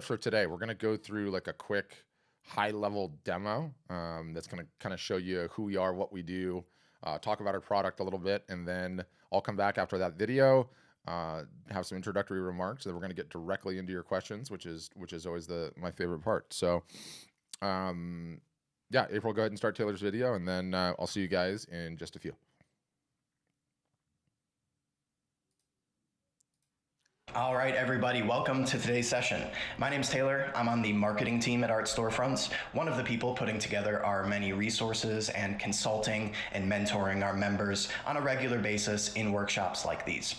For today, we're going to go through like a quick high level demo that's going to kind of show you who we are, what we do, talk about our product a little bit, and then I'll come back after that video, have some introductory remarks, and then we're going to get directly into your questions, which is always my favorite part. So yeah, April, go ahead and start Taylor's video, and then I'll see you guys in just a few. All right, everybody, welcome to today's session. My name's Taylor. I'm on the marketing team at Art Storefronts, one of the people putting together our many resources and consulting and mentoring our members on a regular basis in workshops like these.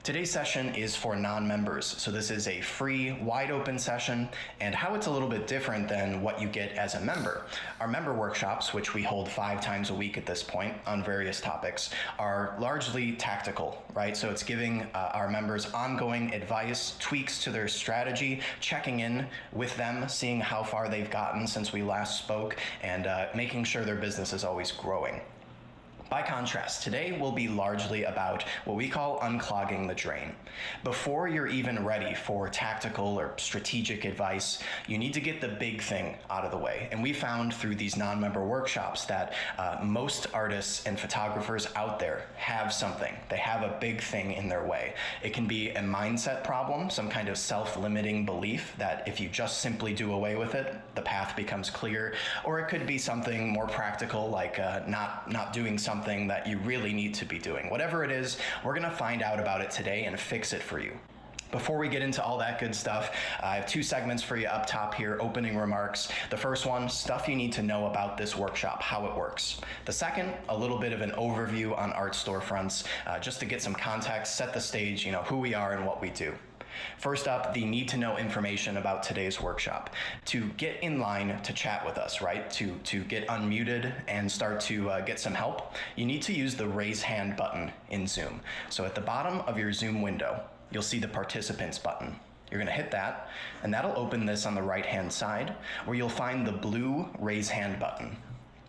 Today's session is for non-members, so this is a free, wide-open session, and how it's a little bit different than what you get as a member. Our member workshops, which we hold 5 times a week at this point on various topics, are largely tactical, right? So it's giving our members ongoing advice, tweaks to their strategy, checking in with them, seeing how far they've gotten since we last spoke, and making sure their business is always growing. By contrast, today will be largely about what we call unclogging the drain. Before you're even ready for tactical or strategic advice, you need to get the big thing out of the way. And we found through these non-member workshops that most artists and photographers out there have something. They have a big thing in their way. It can be a mindset problem, some kind of self-limiting belief that if you just simply do away with it, the path becomes clear. Or it could be something more practical, like not doing something that you really need to be doing. Whatever it is, we're going to find out about it today and fix it for you. Before we get into all that good stuff, I have 2 segments for you up top here, opening remarks. The first one, stuff you need to know about this workshop, how it works. The second, a little bit of an overview on Art Storefronts, just to get some context, set the stage, who we are and what we do. First up, the need to know information about today's workshop. To get in line to chat with us, right? To get unmuted and start to get some help, you need to use the raise hand button in Zoom. So at the bottom of your Zoom window, you'll see the participants button. You're going to hit that, and that'll open this on the right-hand side, where you'll find the blue raise hand button.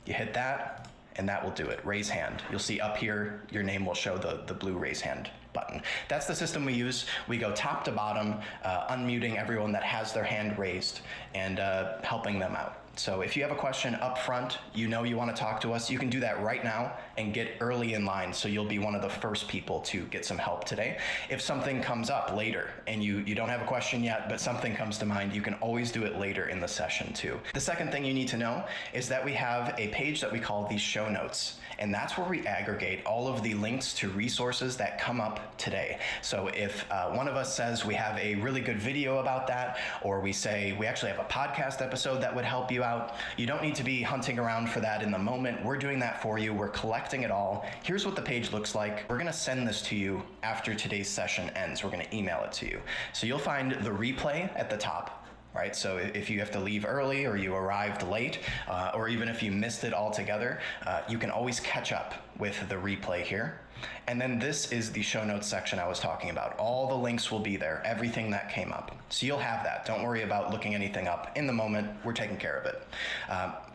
You hit that, and that will do it. Raise hand. You'll see up here, your name will show the blue raise hand button. That's the system we use. We go top to bottom, unmuting everyone that has their hand raised and helping them out. So if you have a question up front, you want to talk to us, you can do that right now and get early in line, so you'll be one of the first people to get some help today. If something comes up later and you don't have a question yet, but something comes to mind, you can always do it later in the session too. The second thing you need to know is that we have a page that we call the show notes, and that's where we aggregate all of the links to resources that come up today. So if one of us says we have a really good video about that, or we say we actually have a podcast episode that would help you out, you don't need to be hunting around for that in the moment. We're doing that for you. We're collecting it all. Here's what the page looks like. We're going to send this to you after today's session ends. We're going to email it to you. So you'll find the replay at the top. Right, so if you have to leave early or you arrived late, or even if you missed it altogether, you can always catch up with the replay here. And then this is the show notes section I was talking about. All the links will be there, everything that came up. So you'll have that. Don't worry about looking anything up. In the moment, we're taking care of it.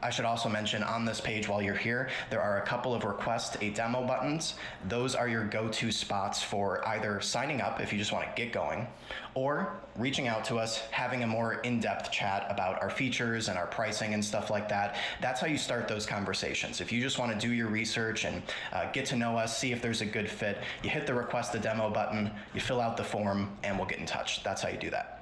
I should also mention on this page while you're here, there are a couple of request a demo buttons. Those are your go-to spots for either signing up if you just want to get going, or reaching out to us, having a more in-depth chat about our features and our pricing and stuff like that. That's how you start those conversations. If you just want to do your research and get to know us, see if there's a good fit, you hit the request a demo button, you fill out the form, and we'll get in touch. That's how you do that.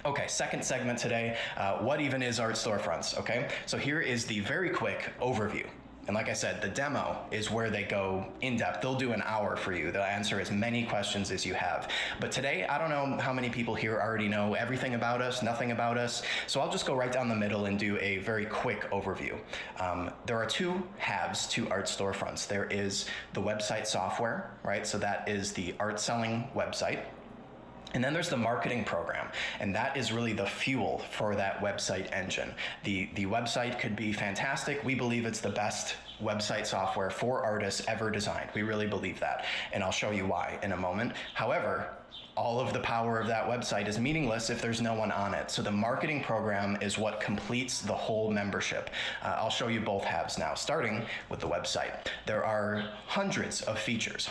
Okay, second segment today, what even is Art Storefronts, okay? So here is the very quick overview. And like I said, the demo is where they go in depth. They'll do an hour for you. They'll answer as many questions as you have. But today, I don't know how many people here already know everything about us, nothing about us. So I'll just go right down the middle and do a very quick overview. There are 2 halves to Art Storefronts. There is the website software, right? So that is the art selling website. And then there's the marketing program, and that is really the fuel for that website engine. The website could be fantastic. We believe it's the best website software for artists ever designed. We really believe that, and I'll show you why in a moment. However, all of the power of that website is meaningless if there's no one on it. So the marketing program is what completes the whole membership. I'll show you both halves now, starting with the website. There are hundreds of features.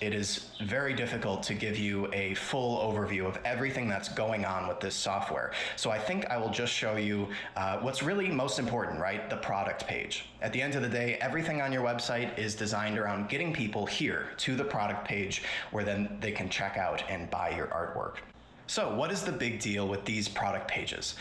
It is very difficult to give you a full overview of everything that's going on with this software. So I think I will just show you what's really most important, right? The product page. At the end of the day, everything on your website is designed around getting people here to the product page where then they can check out and buy your artwork. So what is the big deal with these product pages?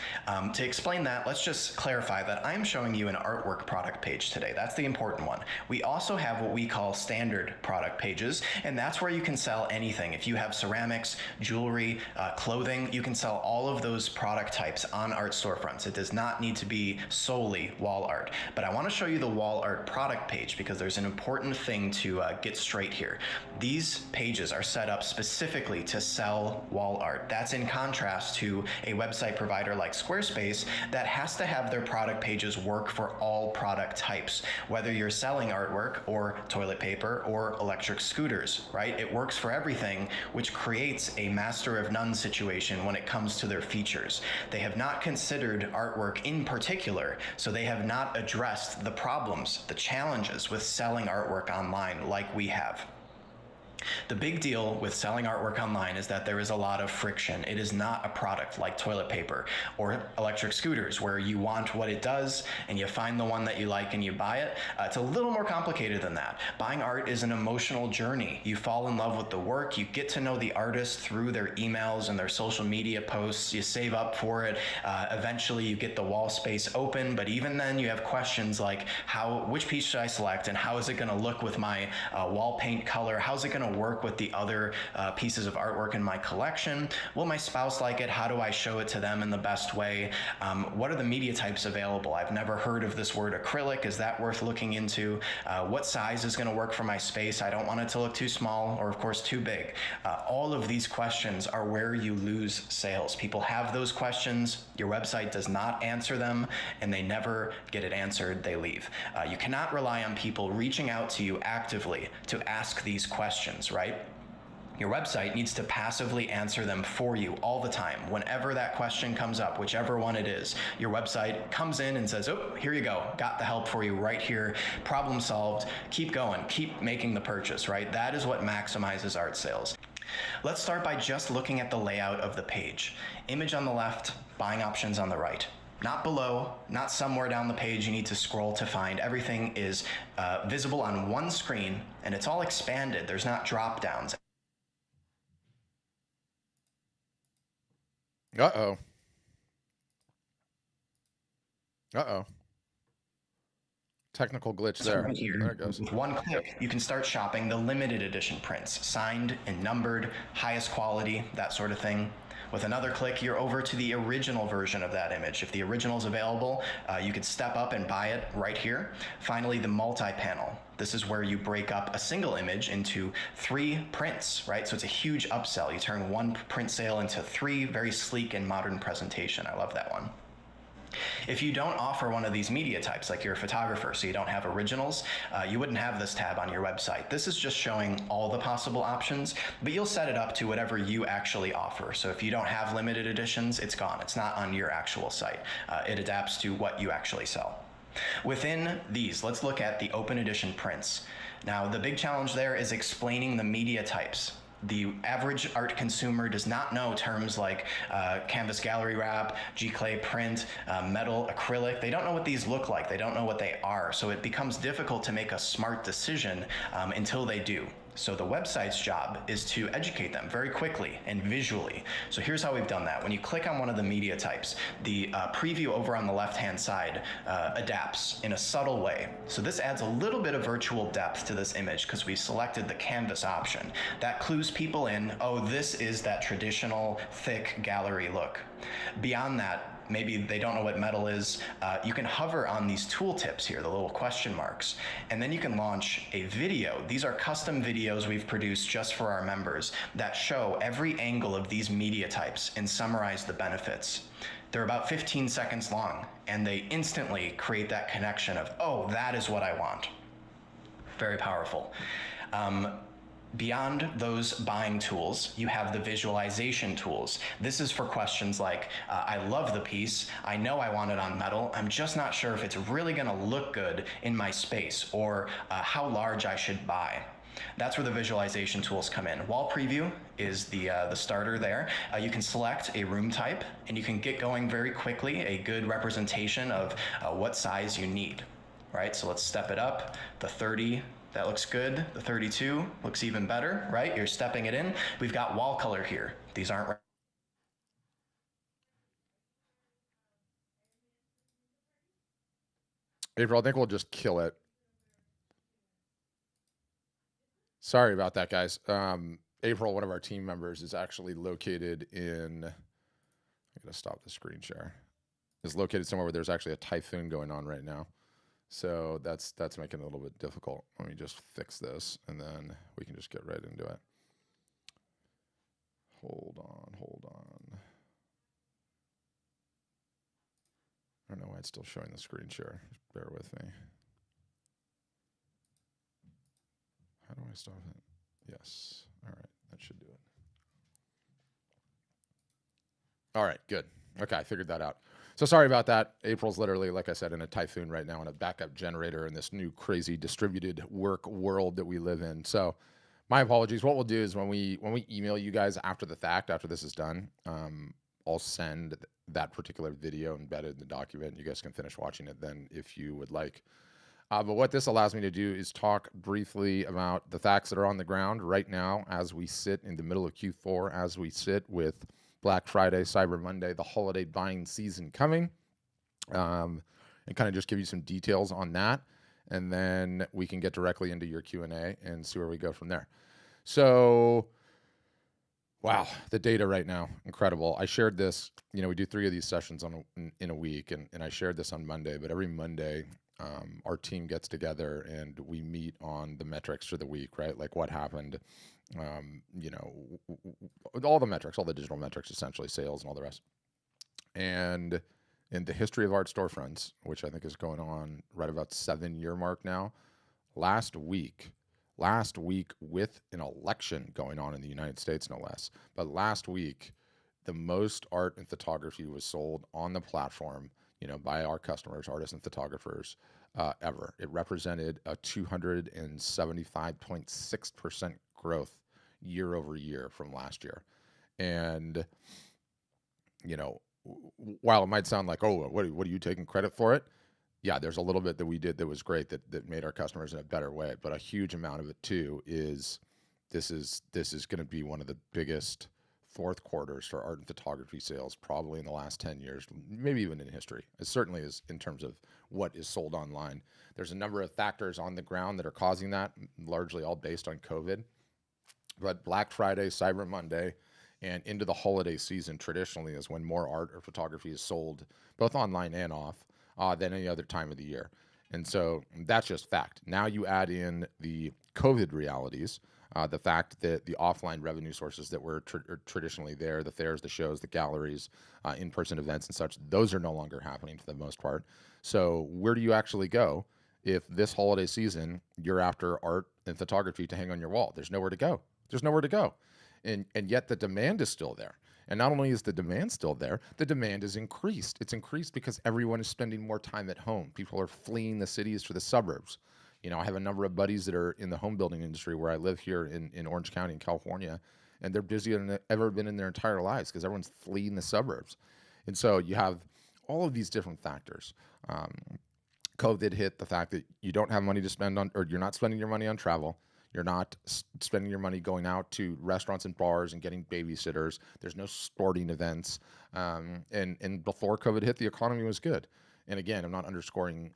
To explain that, let's just clarify that I'm showing you an artwork product page today. That's the important one. We also have what we call standard product pages, and that's where you can sell anything. If you have ceramics, jewelry, clothing, you can sell all of those product types on art storefronts. It does not need to be solely wall art. But I want to show you the wall art product page because there's an important thing to get straight here. These pages are set up specifically to sell wall art. That's in contrast to a website provider like Squarespace that has to have their product pages work for all product types, whether you're selling artwork or toilet paper or electric scooters, right? It works for everything, which creates a master of none situation when it comes to their features. They have not considered artwork in particular, so they have not addressed the problems, the challenges with selling artwork online like we have. The big deal with selling artwork online is that there is a lot of friction. It is not a product like toilet paper or electric scooters where you want what it does and you find the one that you like and you buy it. It's a little more complicated than that. Buying art is an emotional journey. You fall in love with the work, you get to know the artist through their emails and their social media posts, you save up for it, eventually you get the wall space open, but even then you have questions like which piece should I select and how is it going to look with my wall paint color, how's it going to work with the other pieces of artwork in my collection? Will my spouse like it? How do I show it to them in the best way? What are the media types available? I've never heard of this word acrylic. Is that worth looking into? What size is going to work for my space? I don't want it to look too small or of course too big. All of these questions are where you lose sales. People have those questions, your website does not answer them, and they never get it answered, they leave. You cannot rely on people reaching out to you actively to ask these questions, right? Your website needs to passively answer them for you all the time. Whenever that question comes up, whichever one it is, your website comes in and says, oh, here you go, got the help for you right here, problem solved, keep going, keep making the purchase, right? That is what maximizes art sales. Let's start by just looking at the layout of the page. Image on the left, buying options on the right. Not below, not somewhere down the page you need to scroll to find. Everything is visible on one screen and it's all expanded. There's not drop downs. Uh-oh. Uh-oh. Technical glitch there. Right here, there it goes. with one click, you can start shopping the limited edition prints, signed and numbered, highest quality, that sort of thing. With another click, you're over to the original version of that image. If the original is available, you could step up and buy it right here. Finally, the multi-panel. This is where you break up a single image into 3 prints, right? So it's a huge upsell. You turn one print sale into 3, very sleek and modern presentation. I love that one. If you don't offer one of these media types, like you're a photographer, so you don't have originals, you wouldn't have this tab on your website. This is just showing all the possible options, but you'll set it up to whatever you actually offer. So if you don't have limited editions, it's gone. It's not on your actual site. It adapts to what you actually sell. Within these, let's look at the open edition prints. Now, the big challenge there is explaining the media types. The average art consumer does not know terms like canvas gallery wrap, giclée print, metal, acrylic. They don't know what these look like. They don't know what they are. So it becomes difficult to make a smart decision until they do. So the website's job is to educate them very quickly and visually. So here's how we've done that. When you click on one of the media types, the preview over on the left-hand side adapts in a subtle way. So this adds a little bit of virtual depth to this image because we selected the canvas option. That clues people in, oh, this is that traditional thick gallery look. Beyond that, maybe they don't know what metal is, you can hover on these tooltips here, the little question marks, and then you can launch a video. These are custom videos we've produced just for our members that show every angle of these media types and summarize the benefits. They're about 15 seconds long, and they instantly create that connection of, oh, that is what I want. Very powerful. Beyond those buying tools, you have the visualization tools. This is for questions like, I love the piece, I know I want it on metal, I'm just not sure if it's really gonna look good in my space, or how large I should buy. That's where the visualization tools come in. Wall preview is the starter there. You can select a room type and you can get going very quickly, a good representation of what size you need, right? So let's step it up. The 30, that looks good. The 32 looks even better, right? You're stepping it in. We've got wall color here. These aren't April, I think we'll just kill it. Sorry about that, guys. April, one of our team members, is actually located in, I gotta stop the screen share, is located somewhere where there's actually a typhoon going on right now. So that's making it a little bit difficult. Let me just fix this and then we can just get right into it. Hold on. I don't know why it's still showing the screen share. Just bear with me. How do I stop it? Yes. All right. That should do it. All right. Good. Okay. I figured that out. So sorry about that. April's literally, like I said, in a typhoon right now, in a backup generator in this new crazy distributed work world that we live in. So my apologies. What we'll do is when we email you guys after the fact, after this is done, I'll send that particular video embedded in the document. You guys can finish watching it then if you would like. But what this allows me to do is talk briefly about the facts that are on the ground right now as we sit in the middle of Q4, as we sit with Black Friday, Cyber Monday, the holiday buying season coming, and kind of just give you some details on that. And then we can get directly into your Q&A and see where we go from there. So, wow, the data right now, incredible. I shared this, we do 3 of these sessions in a week, and I shared this on Monday, but every Monday, our team gets together and we meet on the metrics for the week, right? Like what happened, all the metrics, all the digital metrics, essentially sales and all the rest. And in the history of art storefronts, which I think is going on right about 7-year mark now, last week with an election going on in the United States, no less, but last week, the most art and photography was sold on the platform, by our customers, artists and photographers, ever. It represented a 275.6% growth year over year from last year. And, while it might sound like, oh, what are you taking credit for it? Yeah, there's a little bit that we did that was great that made our customers in a better way. But a huge amount of it too is this is going to be one of the biggest fourth quarters for art and photography sales probably in the last 10 years, maybe even in history. It certainly is in terms of what is sold online. There's a number of factors on the ground that are causing that, largely all based on COVID. But Black Friday, Cyber Monday, and into the holiday season traditionally is when more art or photography is sold, both online and off, than any other time of the year. And so that's just fact. Now you add in the COVID realities, the fact that the offline revenue sources that were traditionally there, the fairs, the shows, the galleries, in-person events and such, those are no longer happening for the most part. So where do you actually go if this holiday season you're after art and photography to hang on your wall? There's nowhere to go. There's nowhere to go. And yet the demand is still there. And not only is the demand still there, the demand is increased. It's increased because everyone is spending more time at home. People are fleeing the cities for the suburbs. I have a number of buddies that are in the home building industry where I live here in Orange County in California, and they're busier than they've ever been in their entire lives because everyone's fleeing the suburbs. And so you have all of these different factors. COVID hit, the fact that you don't have money to spend on, or you're not spending your money on travel. You're not spending your money going out to restaurants and bars and getting babysitters. There's no sporting events. And before COVID hit, the economy was good. And again, I'm not underscoring,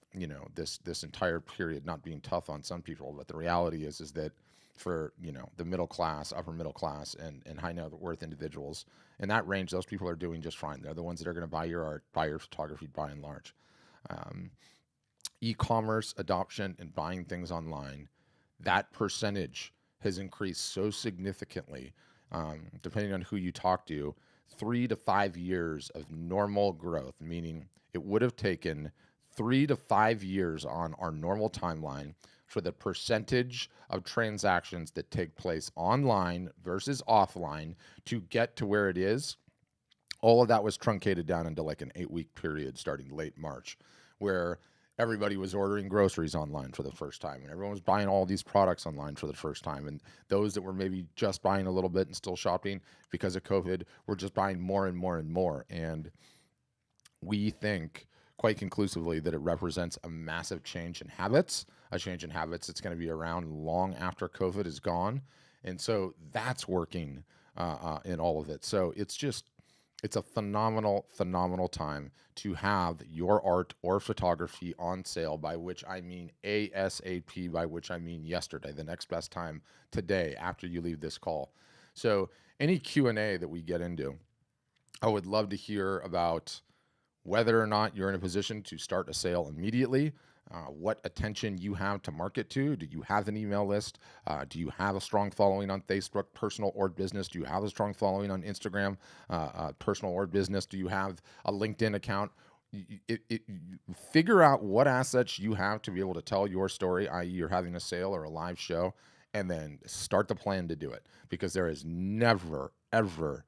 this entire period not being tough on some people, but the reality is that for, the middle class, upper middle class, and high net worth individuals in that range, those people are doing just fine. They're the ones that are going to buy your art, buy your photography by and large. E-commerce adoption and buying things online, that percentage has increased so significantly, depending on who you talk to, 3 to 5 years of normal growth, meaning it would have taken 3 to 5 years on our normal timeline for the percentage of transactions that take place online versus offline to get to where it is, all of that was truncated down into like an 8-week period starting late March, where everybody was ordering groceries online for the first time, and everyone was buying all these products online for the first time. And those that were maybe just buying a little bit and still shopping because of COVID were just buying more and more and more. And we think quite conclusively that it represents a massive change in habits, a change in habits that's going to be around long after COVID is gone. And so that's working in all of it. So it's a phenomenal, phenomenal time to have your art or photography on sale, by which I mean ASAP, by which I mean yesterday, the next best time today after you leave this call. So any Q&A that we get into, I would love to hear about whether or not you're in a position to start a sale immediately, what attention you have to market to. Do you have an email list? Do you have a strong following on Facebook, personal or business? Do you have a strong following on Instagram, personal or business? Do you have a LinkedIn account? Figure out what assets you have to be able to tell your story, i.e. you're having a sale or a live show, and then start the plan to do it. Because there is never, ever,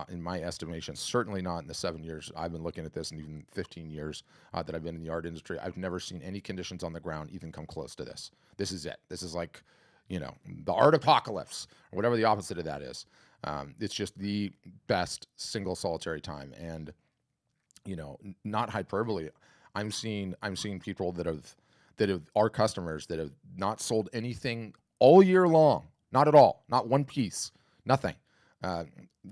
in my estimation, certainly not in the 7 years I've been looking at this, and even 15 years that I've been in the art industry, I've never seen any conditions on the ground even come close to this. This is it. This is like, the art apocalypse, or whatever the opposite of that is. It's just the best single solitary time. And, not hyperbole. I'm seeing people that have our customers that have not sold anything all year long, not at all, not one piece, nothing.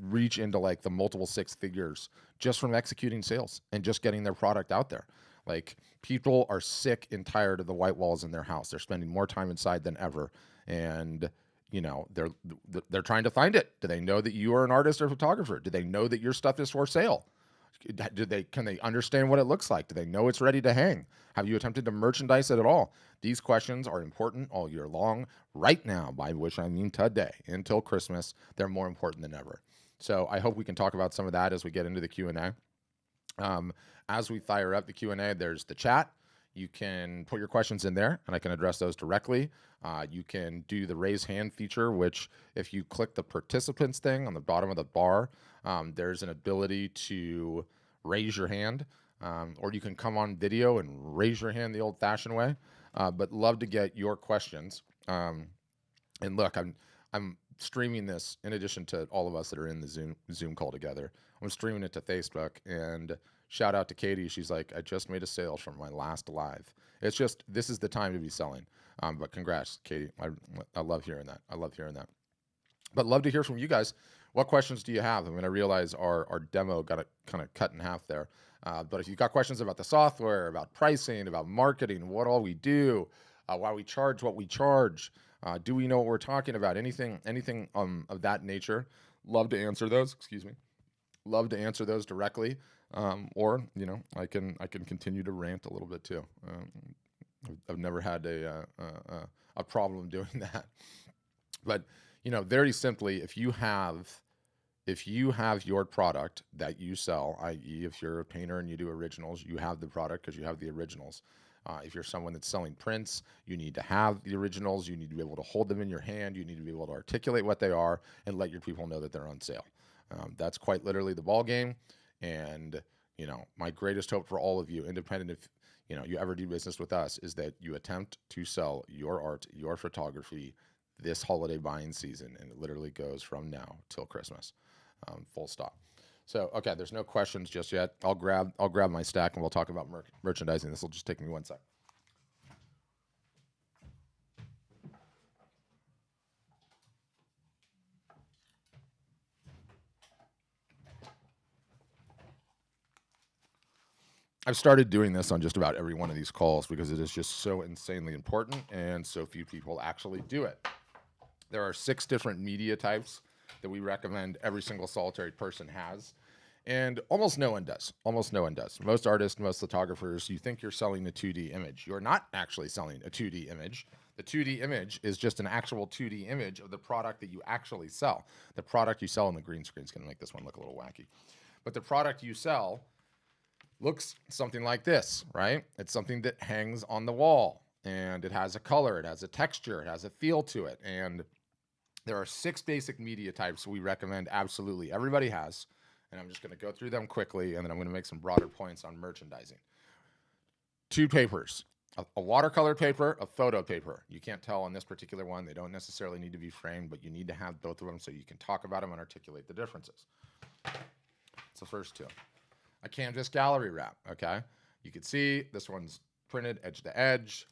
Reach into like the multiple 6 figures just from executing sales and just getting their product out there. Like, people are sick and tired of the white walls in their house. They're spending more time inside than ever. And, they're trying to find it. Do they know that you are an artist or photographer? Do they know that your stuff is for sale? Can they understand what it looks like? Do they know it's ready to hang? Have you attempted to merchandise it at all? These questions are important all year long. Right now, by which I mean today, until Christmas, they're more important than ever. So I hope we can talk about some of that as we get into the Q&A. As we fire up the Q&A, there's the chat. You can put your questions in there, and I can address those directly. You can do the raise hand feature, which if you click the participants thing on the bottom of the bar, there's an ability to raise your hand, or you can come on video and raise your hand the old-fashioned way. But love to get your questions. And look, I'm streaming this in addition to all of us that are in the Zoom call together. I'm streaming it to Facebook, and shout out to Katie. She's like, I just made a sale from my last live. It's just, this is the time to be selling. But congrats, Katie. I love hearing that. I love hearing that. But love to hear from you guys. What questions do you have? I mean, I realize our demo got it kind of cut in half there. But if you've got questions about the software, about pricing, about marketing, what all we do, why we charge what we charge, do we know what we're talking about? Anything of that nature, love to answer those. Excuse me. Love to answer those directly. Or, I can continue to rant a little bit too. I've never had a problem doing that. But, very simply, if you have your product that you sell, i.e. if you're a painter and you do originals, you have the product because you have the originals. If you're someone that's selling prints, you need to have the originals. You need to be able to hold them in your hand. You need to be able to articulate what they are and let your people know that they're on sale. That's quite literally the ball game. And, my greatest hope for all of you, independent if, you ever do business with us, is that you attempt to sell your art, your photography this holiday buying season. And it literally goes from now till Christmas, full stop. So, okay, there's no questions just yet. I'll grab my stack and we'll talk about merchandising. This will just take me 1 sec. I've started doing this on just about every one of these calls because it is just so insanely important and so few people actually do it. There are 6 different media types that we recommend every single solitary person has, and almost no one does. Almost no one does. Most artists, most photographers, you think you're selling a 2D image. You're not actually selling a 2D image. The 2D image is just an actual 2D image of the product that you actually sell. The product you sell, and the green screen is going to make this one look a little wacky. But the product you sell looks something like this, right? It's something that hangs on the wall. and it has a color, it has a texture, it has a feel to it. And there are 6 basic media types we recommend absolutely everybody has. And I'm just going to go through them quickly, and then I'm going to make some broader points on merchandising. 2 papers, a watercolor paper, a photo paper. You can't tell on this particular one. They don't necessarily need to be framed, but you need to have both of them so you can talk about them and articulate the differences. It's the first 2. A canvas gallery wrap, okay? You can see this one's printed edge to edge,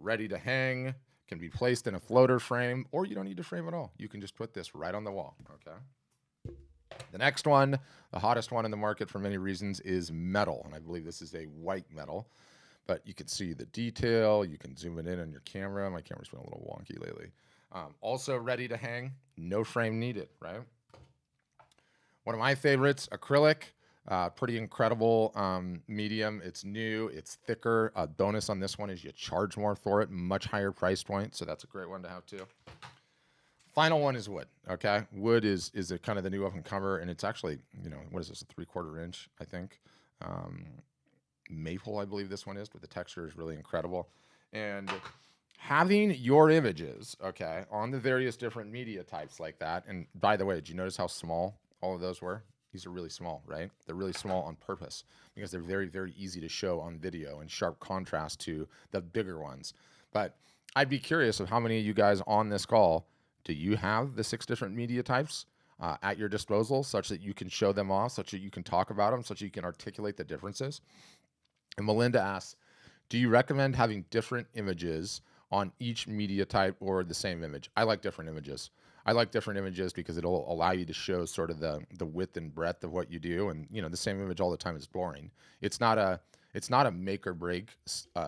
ready to hang, can be placed in a floater frame, or you don't need to frame at all. You can just put this right on the wall, okay? The next one, the hottest one in the market for many reasons, is metal, and I believe this is a white metal. But you can see the detail. You can zoom it in on your camera. My camera's been a little wonky lately. Also ready to hang, no frame needed, right? One of my favorites, acrylic, pretty incredible medium. It's new, it's thicker. A bonus on this one is you charge more for it, much higher price point. So that's a great one to have too. Final one is wood, okay? Wood is a kind of the new up and comer, and it's actually, what is this, a 3/4 inch, I think. Maple, I believe this one is, but the texture is really incredible. And having your images, okay, on the various different media types like that. And by the way, did you notice how small all of those were? These are really small, right? They're really small on purpose because they're very, very easy to show on video in sharp contrast to the bigger ones. But I'd be curious of how many of you guys on this call, do you have the 6 different media types at your disposal such that you can show them off, such that you can talk about them, such that you can articulate the differences? And Melinda asks, do you recommend having different images on each media type or the same image? I like different images. I like different images because it'll allow you to show sort of the width and breadth of what you do. And the same image all the time is boring. It's not a make or break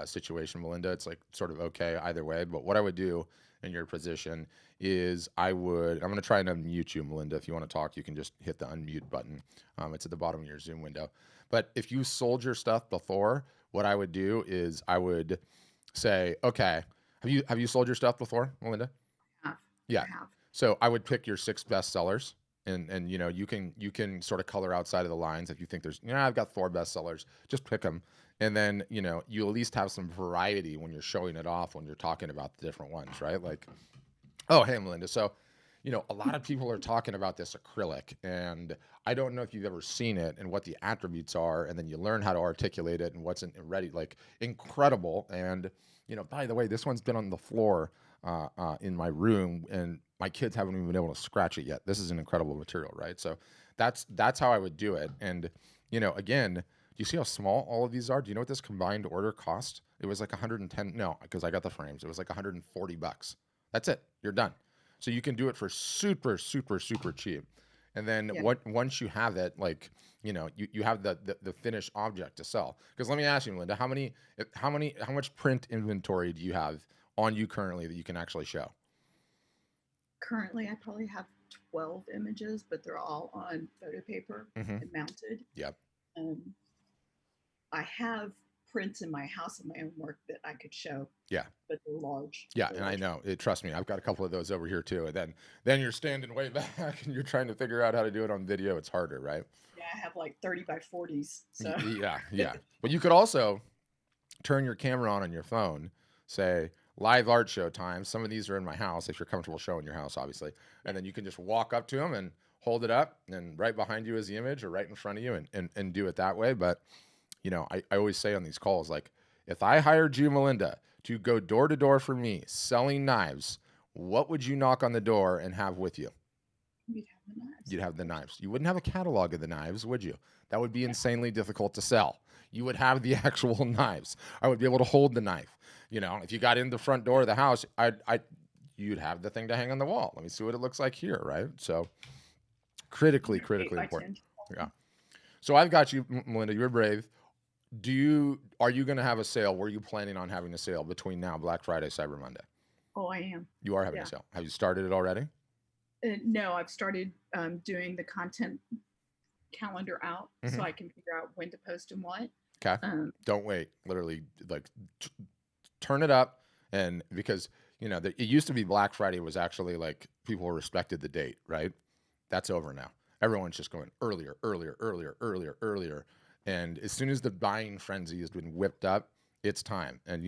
situation, Melinda. It's like sort of okay either way. But what I would do in your position is I'm going to try and unmute you, Melinda. If you want to talk, you can just hit the unmute button. It's at the bottom of your Zoom window. But if you sold your stuff before, what I would do is I would say, okay, have you sold your stuff before, Melinda? Yeah. I have. So I would pick your 6 best sellers, and you can sort of color outside of the lines if you think there's I've got 4 best sellers, just pick them, and then you at least have some variety when you're showing it off when you're talking about the different ones, right? Like, oh hey Melinda, so a lot of people are talking about this acrylic, and I don't know if you've ever seen it and what the attributes are, and then you learn how to articulate it and what's ready, like incredible. And by the way, this one's been on the floor in my room, and my kids haven't even been able to scratch it yet. This is an incredible material, right? So that's how I would do it. And again, do you see how small all of these are? Do you know what this combined order cost? It was like 110. No, because I got the frames. It was like $140. That's it. You're done. So you can do it for super, super, super cheap. And then once you have it, like, you have the finished object to sell. Because let me ask you, Melinda, how much print inventory do you have on you currently that you can actually show? Currently, I probably have 12 images, but they're all on photo paper and mounted. Yep. I have prints in my house of my own work that I could show. Yeah. But they're large. Yeah, and I know. Trust me, I've got a couple of those over here too. And then you're standing way back and you're trying to figure out how to do it on video. It's harder, right? Yeah, I have like 30 by 40s. So Yeah. But you could also turn your camera on your phone, say live art show time. Some of these are in my house if you're comfortable showing your house, obviously. And then you can just walk up to them and hold it up, and right behind you is the image, or right in front of you, and do it that way. But I always say on these calls, like, if I hired you, Melinda, to go door to door for me selling knives, what would you knock on the door and have with you? You'd have the knives. You'd have the knives. You wouldn't have a catalog of the knives, would you? That would be insanely difficult to sell. You would have the actual knives. I would be able to hold the knife. If you got in the front door of the house, you'd have the thing to hang on the wall. Let me see what it looks like here, right? So critically important. Yeah. So I've got you, Melinda. You're brave. Are you going to have a sale? Were you planning on having a sale between now, Black Friday, Cyber Monday? Oh, I am. You are having a sale. Have you started it already? No, I've started doing the content calendar out so I can figure out when to post and what. Okay. Don't wait. Literally, like, turn it up, and because it used to be Black Friday was actually like people respected the date, right? That's over now. Everyone's just going earlier. And as soon as the buying frenzy has been whipped up, it's time. And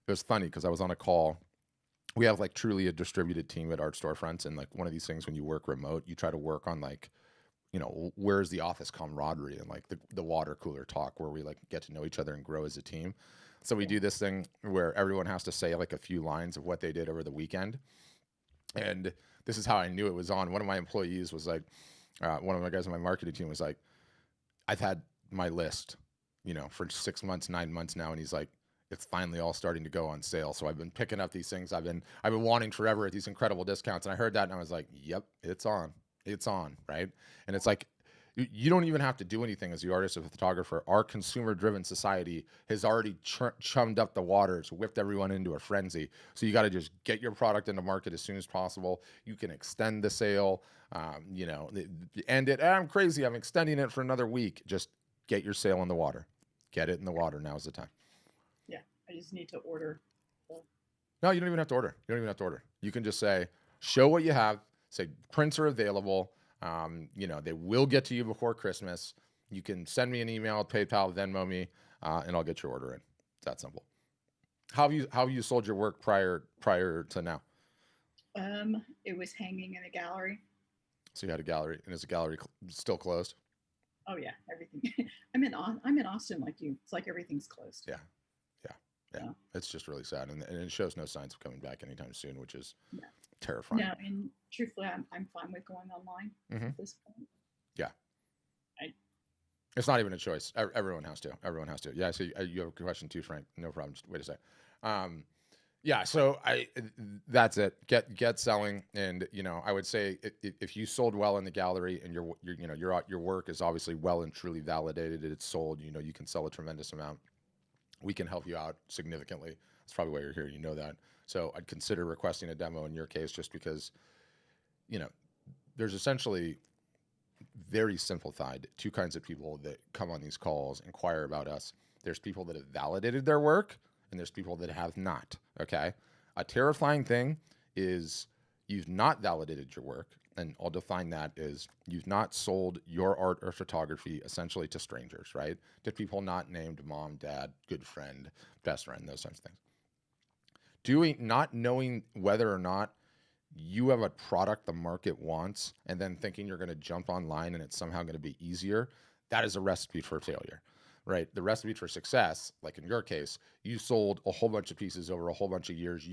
it was funny because I was on a call. We have like truly a distributed team at Art Storefronts, and like one of these things when you work remote, you try to work on like, where's the office camaraderie and like the water cooler talk where we like get to know each other and grow as a team. So we do this thing where everyone has to say like a few lines of what they did over the weekend. And this is how I knew it was on. One of my employees was like, one of my guys on my marketing team was like, I've had my list, for 6 months, 9 months now. And he's like, it's finally all starting to go on sale. So I've been picking up these things I've been wanting forever at these incredible discounts. And I heard that and I was like, yep, it's on. It's on, right? And it's like, you don't even have to do anything as the artist or the photographer. Our consumer-driven society has already chummed up the waters, whipped everyone into a frenzy. So you got to just get your product into market as soon as possible. You can extend the sale, end it. I'm crazy. I'm extending it for another week. Just get your sale in the water. Get it in the water. Now's the time. Yeah, I just need to order. No, you don't even have to order. You don't even have to order. You can just say, show what you have. Say prints are available. They will get to you before Christmas. You can send me an email, PayPal, Venmo me, and I'll get your order in. It's that simple. How have you sold your work prior to now? It was hanging in a gallery. So you had a gallery, and is the gallery still closed? Oh yeah, everything. I'm in Austin like you. It's like everything's closed. Yeah. It's just really sad, and it shows no signs of coming back anytime soon, which is terrifying. No, and truthfully, I'm fine with going online at this point. Yeah. It's not even a choice. Everyone has to. Everyone has to. Yeah. So you have a question too, Frank. No problem. Just wait a sec. Yeah. So that's it. Get selling, and I would say if you sold well in the gallery and your work is obviously well and truly validated, it's sold. You can sell a tremendous amount. We can help you out significantly. That's probably why you're here. You know that. So I'd consider requesting a demo in your case, just because, there's essentially very simplified two kinds of people that come on these calls, inquire about us. There's people that have validated their work, and there's people that have not. Okay. A terrifying thing is you've not validated your work. And I'll define that as you've not sold your art or photography essentially to strangers, right? To people not named mom, dad, good friend, best friend, those types of things. Not knowing whether or not you have a product the market wants and then thinking you're going to jump online and it's somehow going to be easier, that is a recipe for failure, right? The recipe for success, like in your case, you sold a whole bunch of pieces over a whole bunch of years.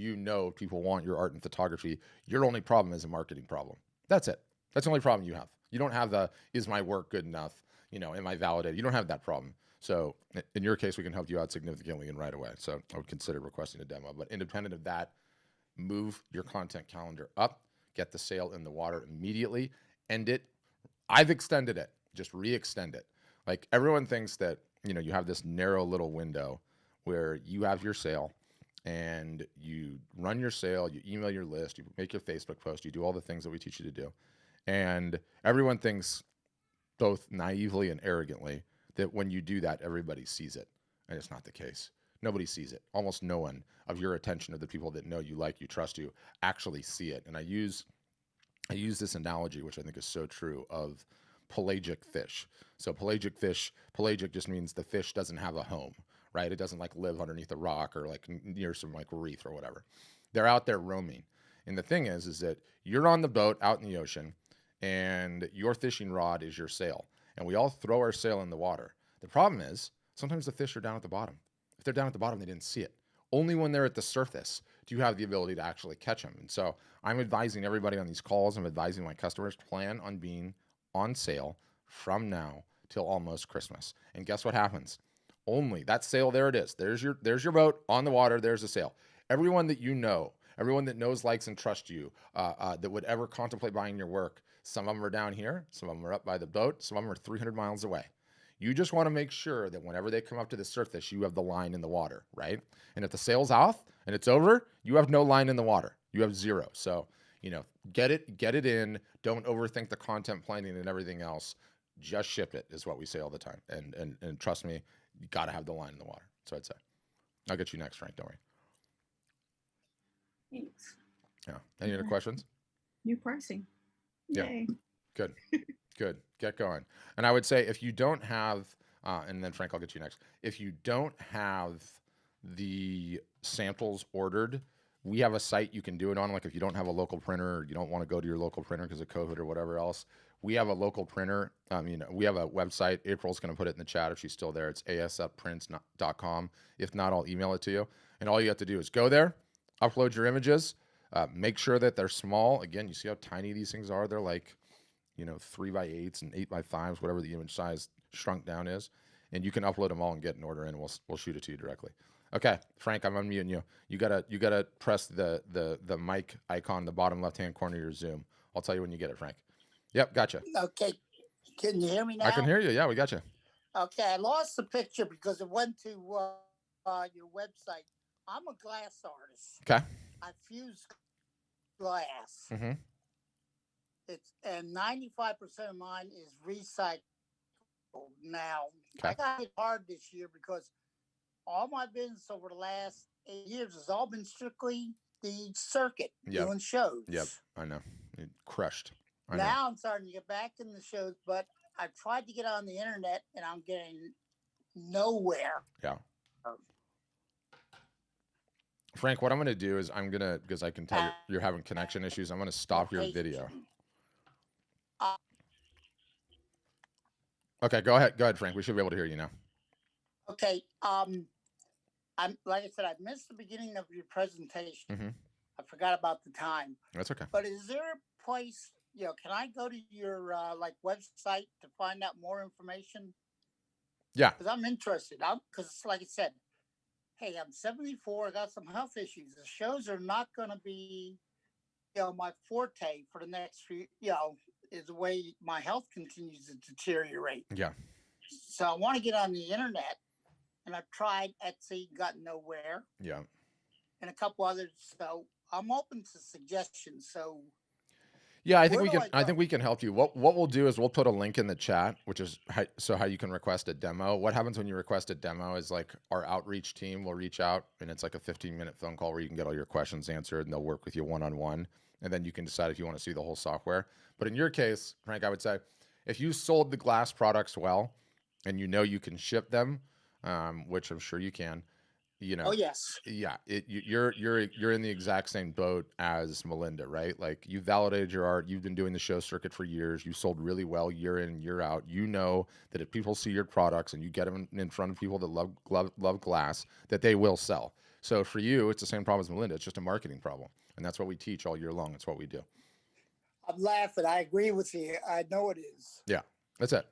People want your art and photography. Your only problem is a marketing problem. That's it. That's the only problem you have. You don't have is my work good enough? Am I validated? You don't have that problem. So in your case, we can help you out significantly and right away. So I would consider requesting a demo. But independent of that, move your content calendar up, get the sale in the water immediately, end it. I've extended it. Just re-extend it. Like everyone thinks that, you have this narrow little window where you have your sale and you run your sale, you email your list, you make your Facebook post, you do all the things that we teach you to do. And everyone thinks both naively and arrogantly that when you do that, everybody sees it. And it's not the case. Nobody sees it. Almost no one of your attention, of the people that know you, like you, trust you, actually see it. And I use this analogy, which I think is so true, of pelagic fish. So pelagic just means the fish doesn't have a home, right? It doesn't like live underneath a rock or like near some like reef or whatever. They're out there roaming. And the thing is that you're on the boat out in the ocean and your fishing rod is your sail. And we all throw our sail in the water. The problem is sometimes the fish are down at the bottom. If they're down at the bottom, they didn't see it. Only when they're at the surface do you have the ability to actually catch them. And so I'm advising everybody on these calls, I'm advising my customers, plan on being on sale from now till almost Christmas. And guess what happens? Only that sale, there it is. There's your boat on the water. There's a sale. Everyone that you know, everyone that knows, likes, and trusts you, that would ever contemplate buying your work, some of them are down here, some of them are up by the boat, some of them are 300 miles away. You just want to make sure that whenever they come up to the surface, you have the line in the water, right? And if the sale's off and it's over, you have no line in the water. You have zero. So, get it in. Don't overthink the content planning and everything else. Just ship it is what we say all the time. And trust me, you got to have the line in the water. So I'd say. I'll get you next, Frank. Don't worry. Thanks. Yeah. Any other questions? New pricing. Yay. Yeah. Good. Get going. And I would say if you don't have, and then Frank, I'll get you next. If you don't have the samples ordered, we have a site you can do it on. Like if you don't have a local printer or you don't want to go to your local printer because of COVID or whatever else, we have a local printer. We have a website. April's going to put it in the chat if she's still there. It's asfprints.com. If not, I'll email it to you. And all you have to do is go there, upload your images, make sure that they're small. Again, you see how tiny these things are? They're like, 3x8s and 8x5s, whatever the image size shrunk down is. And you can upload them all and get an order in. We'll shoot it to you directly. Okay, Frank, I'm unmuting you. You gotta press the mic icon in the bottom left-hand corner of your Zoom. I'll tell you when you get it, Frank. Yep, gotcha. Okay, can you hear me now? I can hear you. Yeah, we got you. Okay, I lost the picture because it went to your website. I'm a glass artist. Okay. I fuse glass. Mm-hmm. And 95% of mine is recycled. Now, Okay. I got it hard this year because all my business over the last 8 years has all been strictly the circuit, doing shows. Yep, I know. It crushed. I know. Now I'm starting to get back in the shows, but I've tried to get on the internet and I'm getting nowhere. Yeah. Frank, what I'm going to do is because I can tell you're having connection issues, I'm going to stop your video. Okay, go ahead, Frank. We should be able to hear you now. Okay. I'm like I said, I missed the beginning of your presentation. Mm-hmm. I forgot about the time. That's okay. But is there a place, can I go to your website to find out more information? Yeah. Because I'm interested. Because like I said, hey, I'm 74. I got some health issues. The shows are not going to be, my forte for the next few, is the way my health continues to deteriorate. Yeah. So I want to get on the internet, and I've tried Etsy, got nowhere. Yeah. And a couple others. So I'm open to suggestions. So yeah, I think we can help you. What we'll do is we'll put a link in the chat, which is how you can request a demo. What happens when you request a demo is like our outreach team will reach out, and it's like a 15-minute phone call where you can get all your questions answered, and they'll work with you one-on-one, and then you can decide if you want to see the whole software. But in your case, Frank, I would say if you sold the glass products well, and you can ship them, which I'm sure you can. Oh yes. Yeah, you're in the exact same boat as Melinda, right? Like you validated your art. You've been doing the show circuit for years. You sold really well year in and year out. You know that if people see your products and you get them in front of people that love glass, that they will sell. So for you, it's the same problem as Melinda. It's just a marketing problem, and that's what we teach all year long. It's what we do. I'm laughing. I agree with you. I know it is. Yeah, that's it.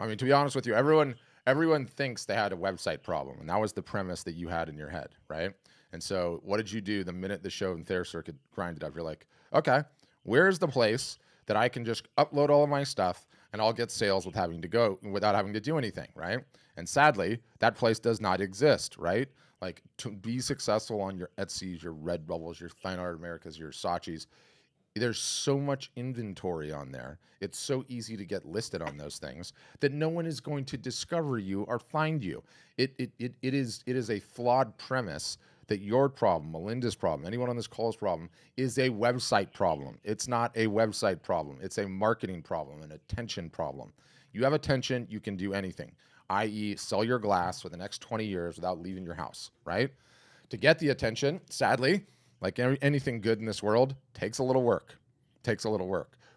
I mean, to be honest with you, everyone thinks they had a website problem, and that was the premise that you had in your head, right? And so what did you do the minute the show and TheraCircuit grinded up? You're like, okay, where's the place that I can just upload all of my stuff and I'll get sales without having to do anything, right? And sadly, that place does not exist, right? Like to be successful on your Etsy's, your Redbubbles, your Fine Art Americas, your Saatchi's, there's so much inventory on there. It's so easy to get listed on those things that no one is going to discover you or find you. It is a flawed premise that your problem, Melinda's problem, anyone on this call's problem is a website problem. It's not a website problem. It's a marketing problem, an attention problem. You have attention, you can do anything, i.e. sell your glass for the next 20 years without leaving your house, right? To get the attention, sadly, like anything good in this world, takes a little work.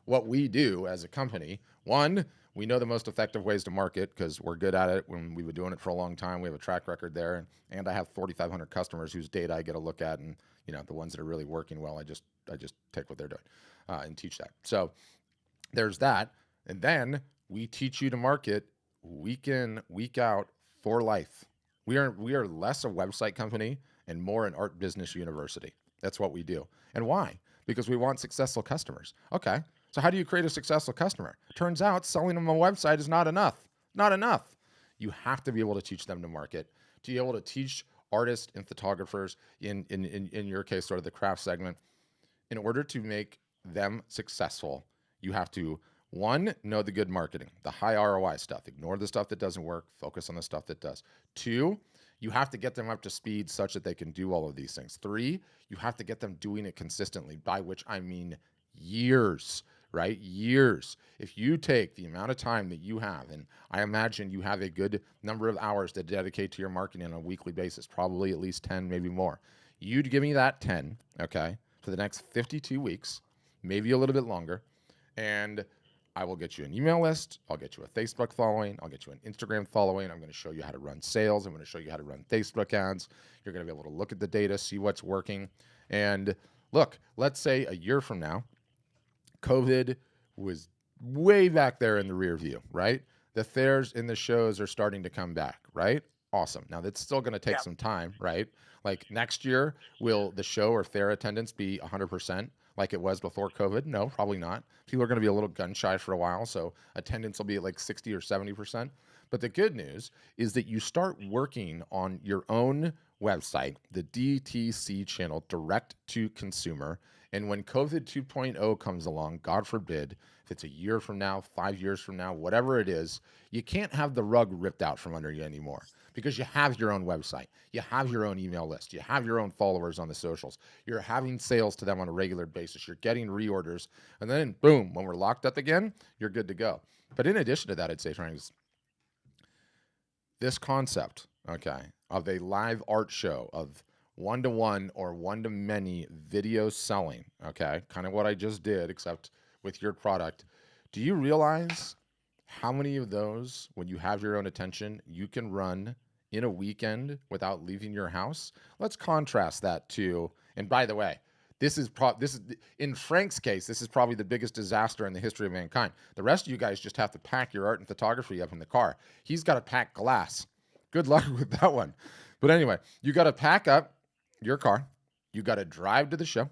What we do as a company, one, we know the most effective ways to market because we're good at it. When we've been doing it for a long time, we have a track record there. And I have 4,500 customers whose data I get a look at. And, the ones that are really working well, I just take what they're doing and teach that. So there's that. And then we teach you to market week in, week out for life. We are less a website company and more an art business university. That's what we do. And why? Because we want successful customers. Okay, so how do you create a successful customer? Turns out selling them a website is not enough. Not enough. You have to be able to teach them to market, to be able to teach artists and photographers, in your case, sort of the craft segment, in order to make them successful, you have to, one, know the good marketing, the high ROI stuff. Ignore the stuff that doesn't work. Focus on the stuff that does. Two, you have to get them up to speed such that they can do all of these things. Three, you have to get them doing it consistently, by which I mean years, right? Years. If you take the amount of time that you have, and I imagine you have a good number of hours to dedicate to your marketing on a weekly basis, probably at least 10, maybe more. You'd give me that 10, okay, for the next 52 weeks, maybe a little bit longer, and I will get you an email list. I'll get you a Facebook following. I'll get you an Instagram following. I'm going to show you how to run sales. I'm going to show you how to run Facebook ads. You're going to be able to look at the data, see what's working. And look, let's say a year from now, COVID was way back there in the rear view, right? The fairs and the shows are starting to come back, right? Awesome. Now that's still going to take some time, right? Like next year, will the show or fair attendance be 100% like it was before COVID? No, probably not. People are going to be a little gun shy for a while, so attendance will be at like 60 or 70%. But the good news is that you start working on your own website, the DTC channel, direct to consumer. And when COVID 2.0 comes along, God forbid, if it's a year from now, 5 years from now, whatever it is, you can't have the rug ripped out from under you anymore because you have your own website. You have your own email list. You have your own followers on the socials. You're having sales to them on a regular basis. You're getting reorders. And then, boom, when we're locked up again, you're good to go. But in addition to that, I'd say, Frank, this concept, okay, of a live art show, of one-to-one or one-to-many video selling, okay, kind of what I just did, except with your product. Do you realize how many of those, when you have your own attention, you can run in a weekend without leaving your house? Let's contrast that to, and by the way, this is in Frank's case, this is probably the biggest disaster in the history of mankind. The rest of you guys just have to pack your art and photography up in the car. He's got to pack glass. Good luck with that one. But anyway, you got to pack up your car. You got to drive to the show.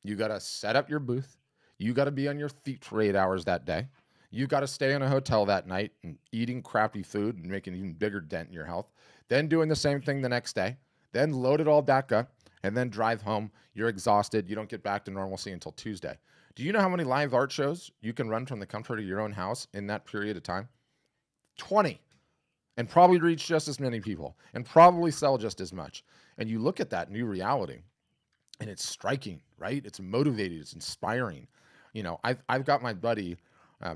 You got to set up your booth. You got to be on your feet for 8 hours that day. You got to stay in a hotel that night and eating crappy food and making an even bigger dent in your health. Then doing the same thing the next day. Then load it all back up and then drive home. You're exhausted. You don't get back to normalcy until Tuesday. Do you know how many live art shows you can run from the comfort of your own house in that period of time? 20. And probably reach just as many people and probably sell just as much. And you look at that new reality and it's striking, right? It's motivating, it's inspiring. You know, I've got my buddy,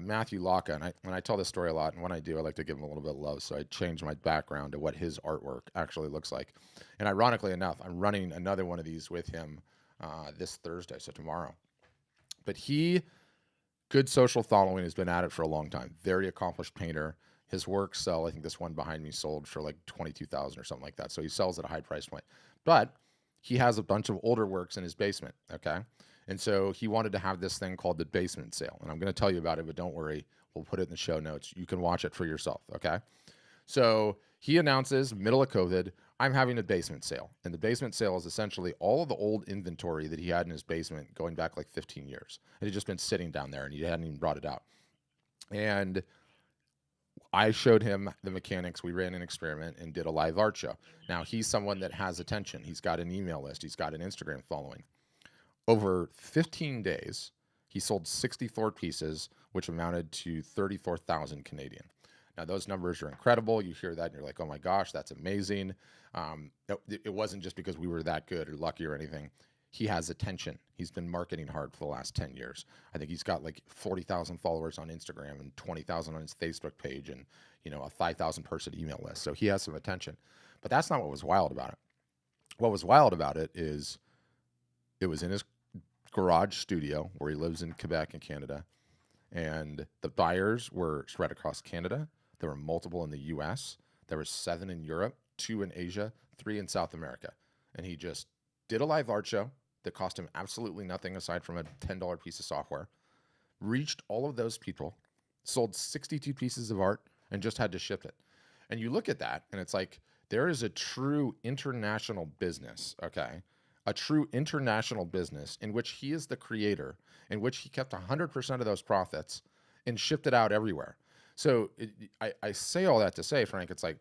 Matthew Locke, and I tell this story a lot, and when I do, I like to give him a little bit of love, so I change my background to what his artwork actually looks like. And ironically enough, I'm running another one of these with him this Thursday, so tomorrow. But good social following, has been at it for a long time. Very accomplished painter. His work sell, I think this one behind me sold for like $22,000 or something like that. So he sells at a high price point. But he has a bunch of older works in his basement, okay? And so he wanted to have this thing called the basement sale. And I'm going to tell you about it, but don't worry. We'll put it in the show notes. You can watch it for yourself, okay? So he announces, middle of COVID, I'm having a basement sale. And the basement sale is essentially all of the old inventory that he had in his basement going back like 15 years. It had just been sitting down there and he hadn't even brought it out. And I showed him the mechanics. We ran an experiment and did a live art show. Now, he's someone that has attention. He's got an email list. He's got an Instagram following. Over 15 days, he sold 64 pieces, which amounted to 34,000 Canadian. Now, those numbers are incredible. You hear that and you're like, oh my gosh, that's amazing. It wasn't just because we were that good or lucky or anything. He has attention. He's been marketing hard for the last 10 years. I think he's got like 40,000 followers on Instagram and 20,000 on his Facebook page and, you know, a 5,000 person email list. So he has some attention. But that's not what was wild about it. What was wild about it is it was in his garage studio where he lives in Quebec in Canada. And the buyers were spread across Canada. There were multiple in the US. There were 7 in Europe, 2 in Asia, 3 in South America. And he just did a live art show that cost him absolutely nothing aside from a $10 piece of software, reached all of those people, sold 62 pieces of art, and just had to ship it. And you look at that, and it's like, there is a true international business, okay? A true international business in which he is the creator, in which he kept 100% of those profits and shipped it out everywhere. So I say all that to say, Frank, it's like,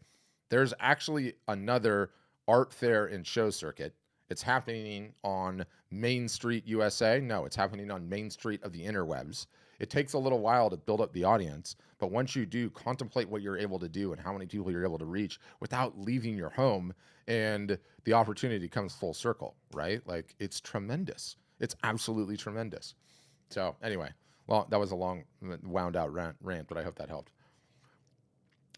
there's actually another art fair and show circuit. It's happening on Main Street, USA. No, it's happening on Main Street of the interwebs. It takes a little while to build up the audience, but once you do, contemplate what you're able to do and how many people you're able to reach without leaving your home, and the opportunity comes full circle, right? Like, it's tremendous. It's absolutely tremendous. So anyway, Well, that was a long, wound out rant, but I hope that helped.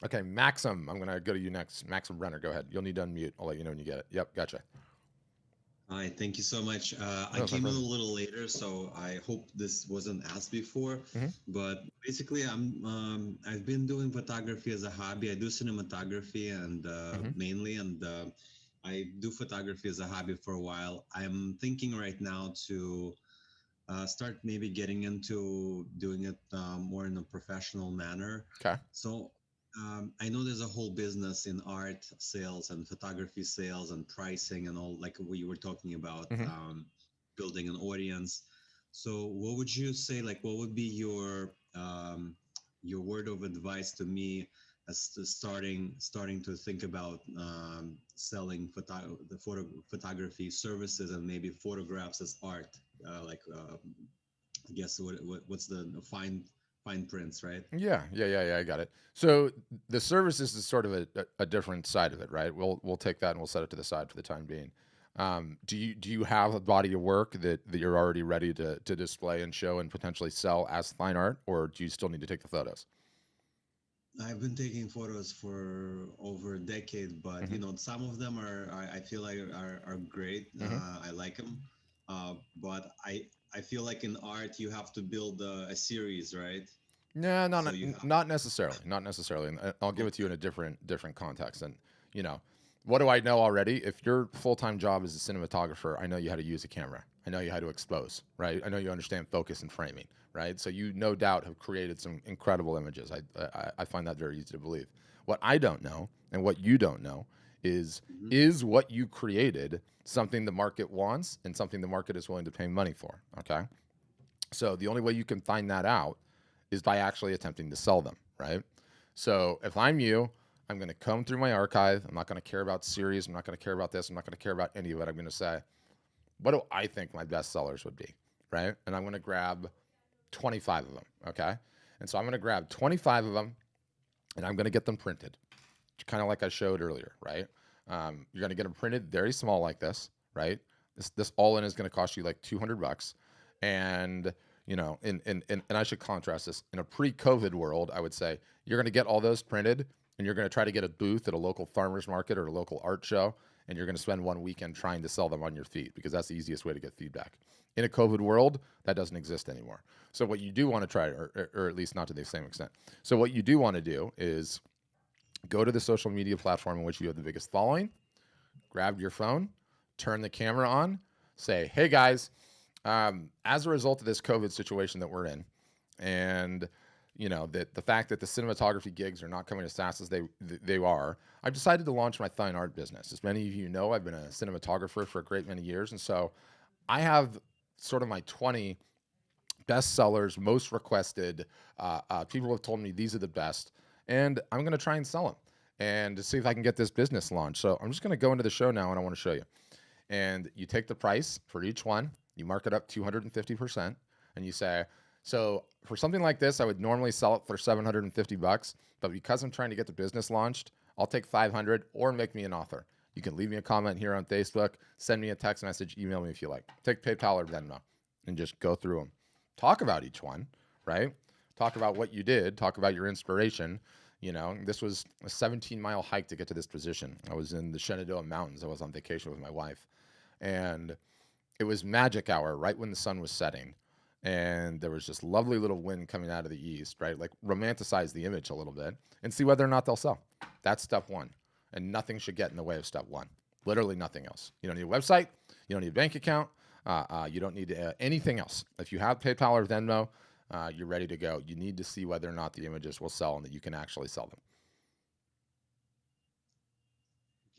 Okay, Maxim, I'm gonna go to you next. Maxim Brenner, go ahead. You'll need to unmute. I'll let you know when you get it. Yep, gotcha. Hi, thank you so much. I No, it's my came in a pleasure. little later, so I hope this wasn't asked before. Mhm. But basically, I've been doing photography as a hobby. I do cinematography and Mhm. mainly, and I do photography as a hobby for a while. I'm thinking right now to start maybe getting into doing it more in a professional manner. Okay. So I know there's a whole business in art sales and photography sales and pricing and all, like we were talking about, Mhm. building an audience. So what would you say, like, what would be your word of advice to me as to starting to think about selling photography services and maybe photographs as art, I guess what's the fine prints, right? Yeah. I got it. So the services is sort of a different side of it, right? We'll take that and we'll set it to the side for the time being. Do you have a body of work that you're already ready to display and show and potentially sell as fine art, or do you still need to take the photos? I've been taking photos for over a decade, but Hmm. some of them I feel like are great. Hmm. I like them, but I feel like in art you have to build a series, right? No, So you have not necessarily. Not necessarily. And I'll give it to you okay. in a different context. And you know, what do I know already? If your full time job is a cinematographer, I know you how to use a camera. I know you how to expose, right? I know you understand focus and framing, right? So you no doubt have created some incredible images. I find that very easy to believe. What I don't know, and what you don't know, is Mhm. is what you created something the market wants and something the market is willing to pay money for. Okay. So the only way you can find that out is by actually attempting to sell them, right? So if I'm you, I'm going to comb through my archive. I'm not going to care about series. I'm not going to care about this. I'm not going to care about any of it. I'm going to say, what do I think my best sellers would be, right? And I'm going to grab 25 of them, okay? And so I'm going to grab 25 of them and I'm going to get them printed, kind of like I showed earlier, right? You're going to get them printed very small like this, right? This all in is going to cost you like 200 bucks. And, and I should contrast this in a pre-COVID world, I would say you're going to get all those printed and you're going to try to get a booth at a local farmer's market or a local art show. And you're going to spend one weekend trying to sell them on your feet because that's the easiest way to get feedback. In a COVID world, that doesn't exist anymore. So what you do want to try, or at least not to the same extent. So what you do want to do is go to the social media platform in which you have the biggest following, grab your phone, turn the camera on, say, hey guys, as a result of this COVID situation that we're in, and that the fact that the cinematography gigs are not coming as fast as they are, I've decided to launch my fine art business. As many of you know, I've been a cinematographer for a great many years, and so I have sort of my 20 best sellers, most requested. People have told me these are the best, and I'm going to try and sell them and to see if I can get this business launched. So I'm just going to go into the show now, and I want to show you. And you take the price for each one, you mark it up 250%, and you say, so for something like this, I would normally sell it for 750 bucks, but because I'm trying to get the business launched, I'll take 500 or make me an offer. You can leave me a comment here on Facebook, send me a text message, email me if you like. Take PayPal or Venmo and just go through them. Talk about each one, right? Talk about what you did, talk about your inspiration. This was a 17-mile hike to get to this position. I was in the Shenandoah Mountains. I was on vacation with my wife. And it was magic hour right when the sun was setting. And there was just lovely little wind coming out of the east, right? Like romanticize the image a little bit and see whether or not they'll sell. That's step one. And nothing should get in the way of step one. Literally nothing else. You don't need a website. You don't need a bank account. You don't need anything else. If you have PayPal or Venmo, you're ready to go. You need to see whether or not the images will sell and that you can actually sell them.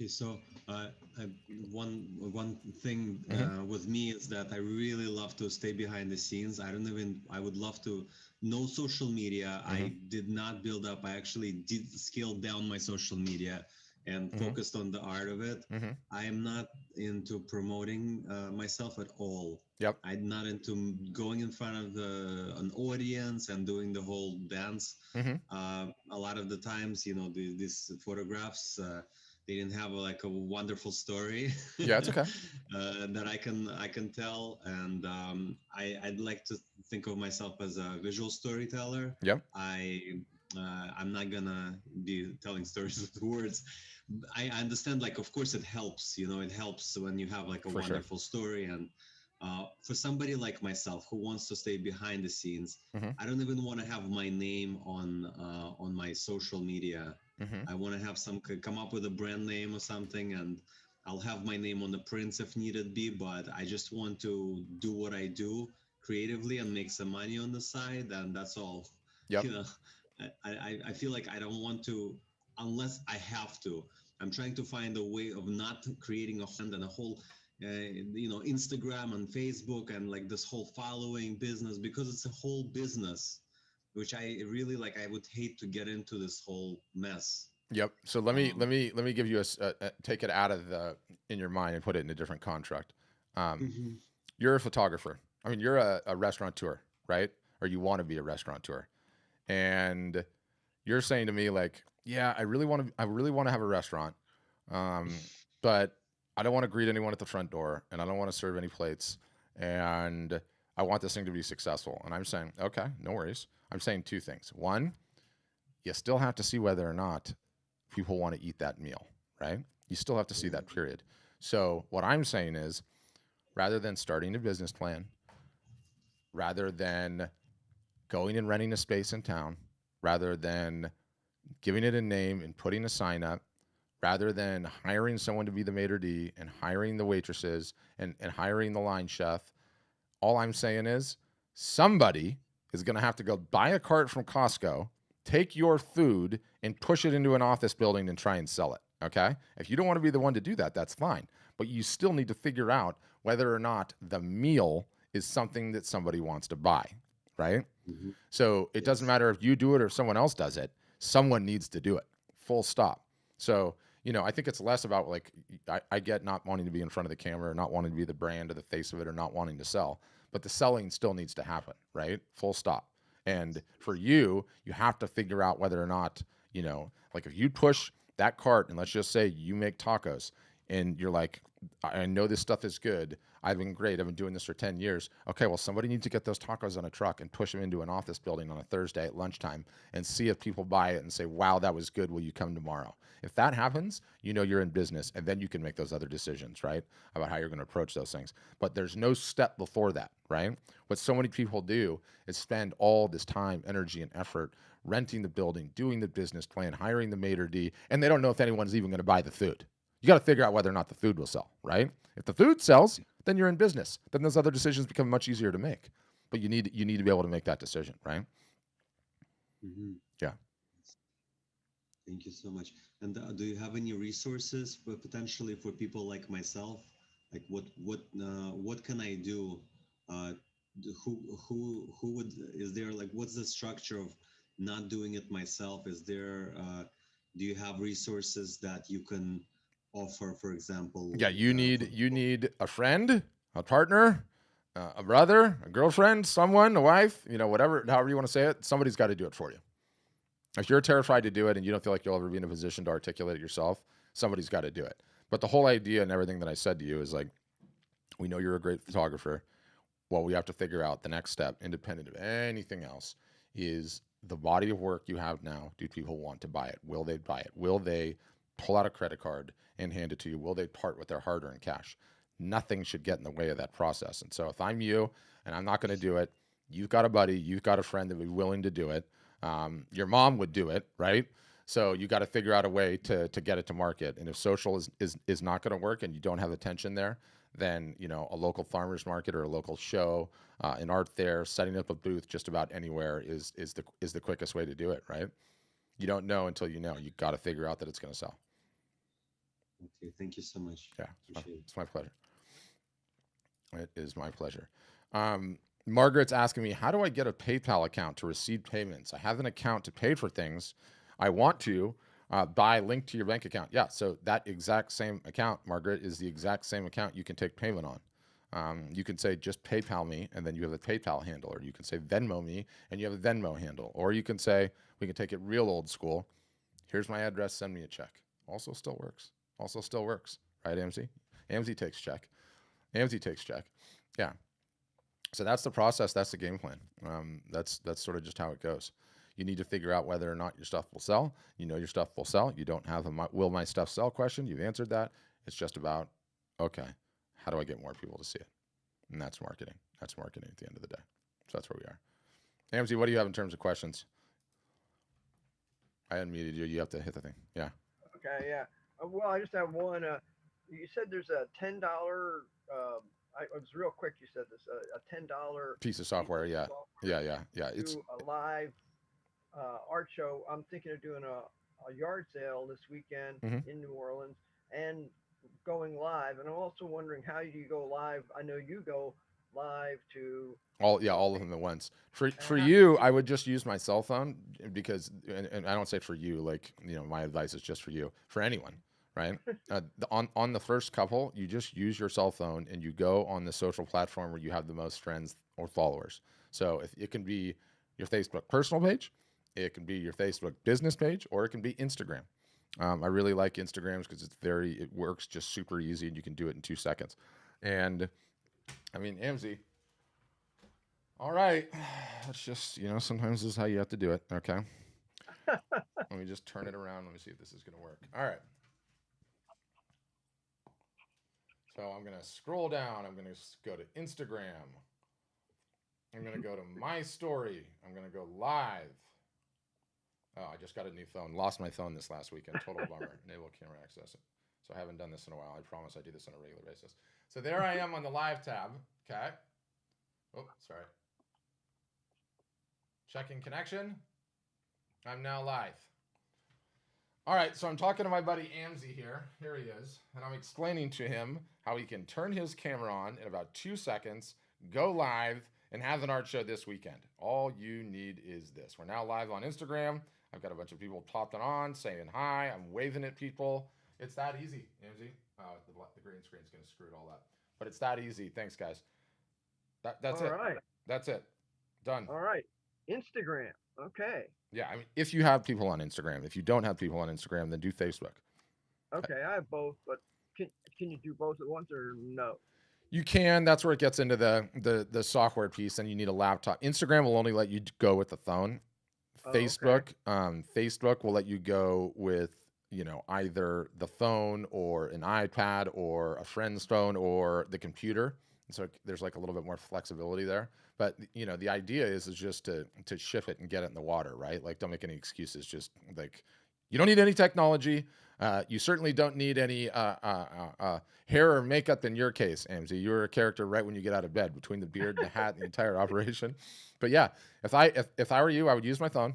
Okay, so uh, I, one thing Mm-hmm. with me is that I really love to stay behind the scenes. I would love to know social media. Mm-hmm. I did not build up. I actually did scale down my social media and Mm-hmm. focused on the art of it. Mm-hmm. I am not into promoting myself at all. Yep. I'm not into going in front of an audience and doing the whole dance. Mm-hmm. A lot of the times, these photographs. They didn't have like a wonderful story Yeah, it's okay. that I can tell, and I'd like to think of myself as a visual storyteller. Yep. I'm not gonna be telling stories with words. I understand, like, of course it helps, it helps when you have like a For sure. wonderful story. And for somebody like myself who wants to stay behind the scenes, Mm-hmm. I don't even want to have my name on my social media. Mm-hmm. I want to have come up with a brand name or something, and I'll have my name on the prints if needed be, but I just want to do what I do creatively and make some money on the side, and that's all. Yep. You know, I feel like I don't want to unless I have to. I'm trying to find a way of not creating a and a whole, Instagram and Facebook and like this whole following business, because it's a whole business, which I really like. I would hate to get into this whole mess. Yep. So let me Um, give you take it out of the in your mind and put it in a different contract. mhm. You're a photographer. I mean, you're a restaurateur, right? Or you want to be a restaurateur, and you're saying to me like, yeah, I really want to have a restaurant, but I don't want to greet anyone at the front door, and I don't want to serve any plates, and I want this thing to be successful. And I'm saying, okay, no worries. I'm saying two things. One, you still have to see whether or not people want to eat that meal, right? You still have to see that, period. So what I'm saying is, rather than starting a business plan, rather than going and renting a space in town, rather than giving it a name and putting a sign up, rather than hiring someone to be the maitre d' and hiring the waitresses and hiring the line chef, all I'm saying is somebody is going to have to go buy a cart from Costco, take your food and push it into an office building and try and sell it. Okay. If you don't want to be the one to do that, that's fine. But you still need to figure out whether or not the meal is something that somebody wants to buy. Right. Mhm. So it doesn't Yes. matter if you do it or if someone else does it, someone needs to do it. Full stop. So, I think it's less about like, I get not wanting to be in front of the camera or not wanting to be the brand or the face of it or not wanting to sell, but the selling still needs to happen, right? Full stop. And for you, you have to figure out whether or not, like if you push that cart and let's just say you make tacos and you're like, I know this stuff is good. I've been great. I've been doing this for 10 years. Okay, well, somebody needs to get those tacos on a truck and push them into an office building on a Thursday at lunchtime and see if people buy it and say, wow, that was good. Will you come tomorrow? If that happens, you're in business, and then you can make those other decisions, right? About how you're going to approach those things. But there's no step before that, right? What so many people do is spend all this time, energy, and effort renting the building, doing the business plan, hiring the maitre d', and they don't know if anyone's even going to buy the food. You got to figure out whether or not the food will sell, right? If the food sells, then you're in business. Then those other decisions become much easier to make. But you need to be able to make that decision, right? Mhm. Yeah. Thank you so much. And do you have any resources for potentially for people like myself? Like what can I do? Uh, who would is there like what's the structure of not doing it myself? Is there do you have resources that you can offer, for example, Yeah, you for people? need a friend, a partner, a brother, a girlfriend, someone, a wife, whatever, however you want to say it. Somebody's got to do it for you. If you're terrified to do it and you don't feel like you'll ever be in a position to articulate it yourself, somebody's got to do it. But the whole idea and everything that I said to you is like, we know you're a great photographer. Well, we have to figure out the next step, independent of anything else, is the body of work you have now. Do people want to buy it? Will they buy it? Will they pull out a credit card and hand it to you? Will they part with their hard-earned cash? Nothing should get in the way of that process. And so if I'm you and I'm not going to do it, you've got a buddy, you've got a friend that would be willing to do it. Your mom would do it, right? So you got to figure out a way to get it to market. And if social is not going to work and you don't have attention there, then a local farmers market or a local show, an art fair, setting up a booth just about anywhere is the quickest way to do it, right? You don't know until you know. You got to figure out that it's going to sell. Okay, thank you so much. Yeah, Appreciate it. it's my pleasure. It is my pleasure. Margaret's asking me, how do I get a PayPal account to receive payments? I have an account to pay for things. I want to buy link to your bank account. Yeah, so that exact same account, Margaret, is the exact same account you can take payment on. You can say, just PayPal me, and then you have a PayPal handle. Or you can say, Venmo me, and you have a Venmo handle. Or you can say, we can take it real old school. Here's my address, send me a check. Also still works. Right, AMZ? AMZ takes check. Yeah. So that's the process. That's the game plan. That's sort of just how it goes. You need to figure out whether or not your stuff will sell. You know your stuff will sell. You don't have a will my stuff sell question. You've answered that. It's just about, okay, how do I get more people to see it? And that's marketing. That's marketing at the end of the day. So that's where we are. Amzi, what do you have in terms of questions? I unmuted you. You have to hit the thing. Yeah. Okay, yeah. Well, I just have one. You said there's a $10. It was real quick. You said this a $10 Piece of software. Yeah. Yeah. It's do a live art show. I'm thinking of doing a yard sale this weekend in New Orleans and going live. And I'm also wondering, how do you go live? I know you go live to all of them at once. For you, I would just use my cell phone because, and I don't say for you, like, you know, my advice is just for you, for anyone, right? On the first couple, you just use your cell phone and you go on the social platform where you have the most friends or followers. So if it can be your Facebook personal page, it can be your Facebook business page, or it can be Instagram. I really like Instagrams because it works just super easy and you can do it in 2 seconds. And I mean, Amzi, all right, it's just, you know, sometimes this is how you have to do it. Okay. Let me just turn it around. Let me see if this is going to work. All right. So I'm going to scroll down. I'm going to go to Instagram. I'm going to go to my story. I'm going to go live. Oh, I just got a new phone. Lost my phone this last weekend. Total bummer. Enable camera access. So I haven't done this in a while. I promise I do this on a regular basis. So there I am on the live tab. Okay. Oh, sorry. Checking connection. I'm now live. All right, so I'm talking to my buddy Amzi here. Here he is. And I'm explaining to him how he can turn his camera on in about 2 seconds, go live, and have an art show this weekend. All you need is this. We're now live on Instagram. I've got a bunch of people popping on, saying hi. I'm waving at people. It's that easy, Amzi. The green screen's going to screw it all up. But it's that easy. Thanks, guys. That's it. All right. That's it. Done. All right. Instagram. Okay. Yeah, I mean, if you have people on Instagram. If you don't have people on Instagram, then do Facebook. Okay, I have both, but can you do both at once or no? You can. That's where it gets into the software piece, and you need a laptop. Instagram will only let you go with the phone. Facebook, Facebook will let you go with, you know, either the phone or an iPad or a friend's phone or the computer. So there's like a little bit more flexibility there. But, you know, the idea is just to ship it and get it in the water, right? Like, don't make any excuses. Just like, you don't need any technology. You certainly don't need any hair or makeup in your case, Amzi. You're a character right when you get out of bed, between the beard and the hat and the entire operation. But yeah, if I were you, I would use my phone.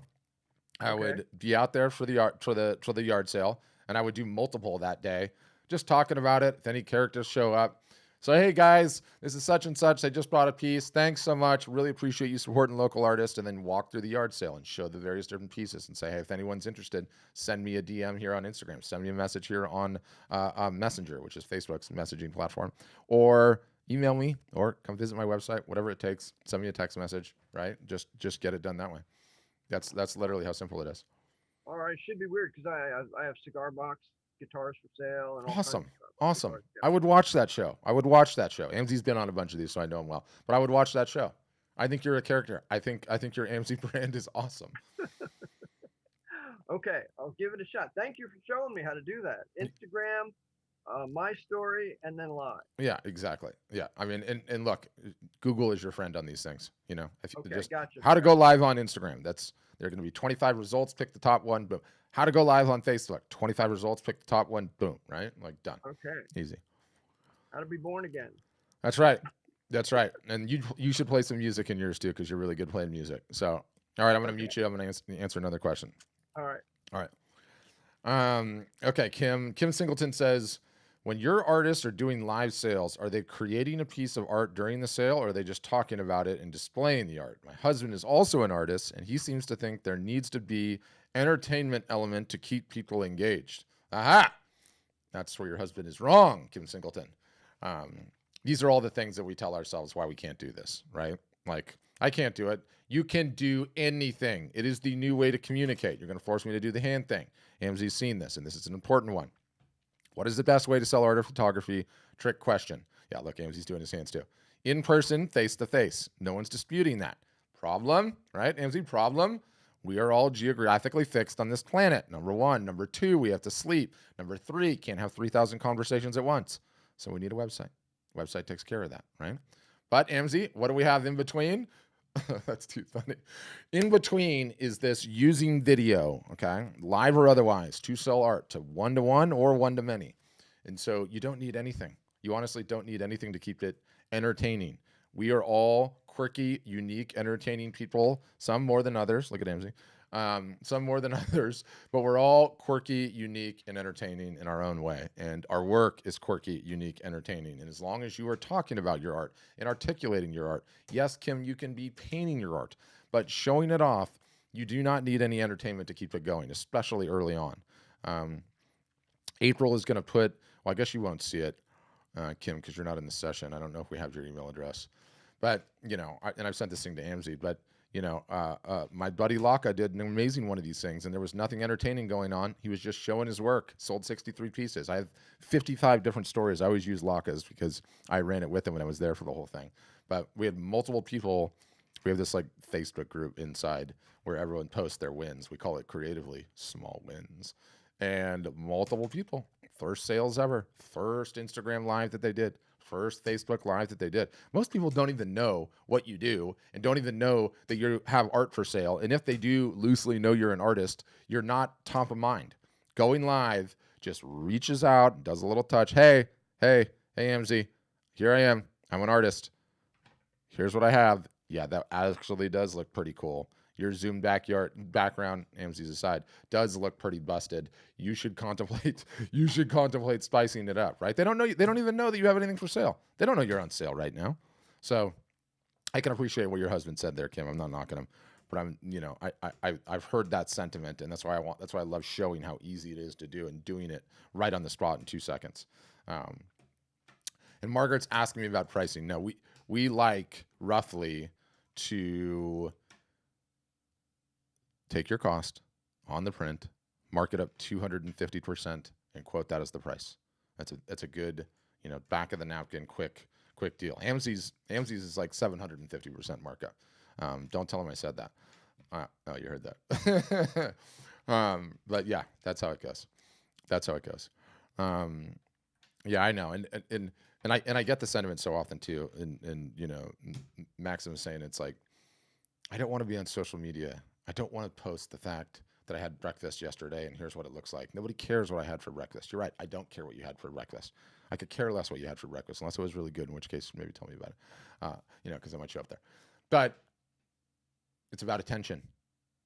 I would be out there for the yard sale, and I would do multiple that day, just talking about it. If any characters show up, so hey guys, this is such and such. I just bought a piece. Thanks so much. Really appreciate you supporting local artists. And then walk through the yard sale and show the various different pieces and say, hey, if anyone's interested, send me a DM here on Instagram. Send me a message here on Messenger, which is Facebook's messaging platform, or email me, or come visit my website. Whatever it takes. Send me a text message. Right? Just get it done that way. That's literally how simple it is. All right, should be weird because I have cigar box guitars for sale and all Awesome. kinds of stuff. Awesome. Guitars, yeah. I would watch that show. Amzi's been on a bunch of these, so I know him well. But I would watch that show. I think you're a character. I think your Amzi brand is awesome. Okay, I'll give it a shot. Thank you for showing me how to do that. Instagram, my story, and then live. Yeah, exactly. Yeah. I mean, and look, Google is your friend on these things. You know, if Okay, just gotcha. how to go live on Instagram. There are going to be 25 results. Pick the top one. Boom. How to go live on Facebook. 25 results. Pick the top one. Boom. Right? Like, done. Okay, Easy. how to be born again. That's right. That's right. And you should play some music in yours too, because you're really good playing music. So, all right, I'm going to mute you. I'm going to answer another question. All right. All right. Okay. Kim Singleton says, when your artists are doing live sales, are they creating a piece of art during the sale, or are they just talking about it and displaying the art? My husband is also an artist, and he seems to think there needs to be entertainment element to keep people engaged. Aha! That's where your husband is wrong, Kim Singleton. These are all the things that we tell ourselves why we can't do this, right? Like, I can't do it. You can do anything. It is the new way to communicate. You're going to force me to do the hand thing. Amzi's seen this, and this is an important one. What is the best way to sell art or photography? Trick question. Yeah, look, Amzi's doing his hands too. in person, face to face. No one's disputing that. Problem, right? AMZ, problem. We are all geographically fixed on this planet. Number one. Number two, we have to sleep. Number three, can't have 3,000 conversations at once. So we need a website. Website takes care of that, right? But AMZ, what do we have in between? That's too funny. In between is this using video, okay? Live or otherwise, to sell art to one-to-one or one-to-many. And so you don't need anything. You honestly don't need anything to keep it entertaining. We are all quirky, unique, entertaining people, some more than others. Look at AMZ. Some more than others, but we're all quirky, unique, and entertaining in our own way. And our work is quirky, unique, entertaining. And as long as you are talking about your art and articulating your art, yes, Kim, you can be painting your art, but showing it off, you do not need any entertainment to keep it going, especially early on. April is going to put, well, I guess you won't see it, Kim, because you're not in the session. I don't know if we have your email address, but, you know, and I've sent this thing to AMZ, but you know, my buddy Laka did an amazing one of these things, and there was nothing entertaining going on. He was just showing his work, sold 63 pieces. I have 55 different stories. I always use Laka's because I ran it with him when I was there for the whole thing. But we had multiple people. We have this like Facebook group inside where everyone posts their wins. We call it creatively small wins. And multiple people, first sales ever, first Instagram live that they did, first Facebook live that they did. Most people don't even know what you do and don't even know that you have art for sale. And if they do loosely know you're an artist, you're not top of mind. Going live just reaches out, does a little touch. Hey, AMZ, here I am. I'm an artist. Here's what I have. Yeah, that actually does look pretty cool. Your Zoom background, AMZ's aside, does look pretty busted. You should contemplate spicing it up, right? They don't even know that you have anything for sale. They don't know you're on sale right now. So I can appreciate what your husband said there, Kim. I'm not knocking him, but I've heard that sentiment, and that's why I love showing how easy it is to do and doing it right on the spot in 2 seconds. And Margaret's asking me about pricing. No, we like roughly to take your cost on the print, mark it up 250%, and quote that as the price. That's a good, you know, back of the napkin, quick deal. AMZ's is like 750% markup. Don't tell him I said that. Oh, you heard that. But yeah, that's how it goes. Yeah, I know, and I get the sentiment so often too. And you know, Maxim is saying it's like, I don't want to be on social media. I don't want to post the fact that I had breakfast yesterday and here's what it looks like. Nobody cares what I had for breakfast. You're right. I don't care what you had for breakfast. I could care less what you had for breakfast unless it was really good, in which case maybe tell me about it, you know, because I might show up there. But it's about attention.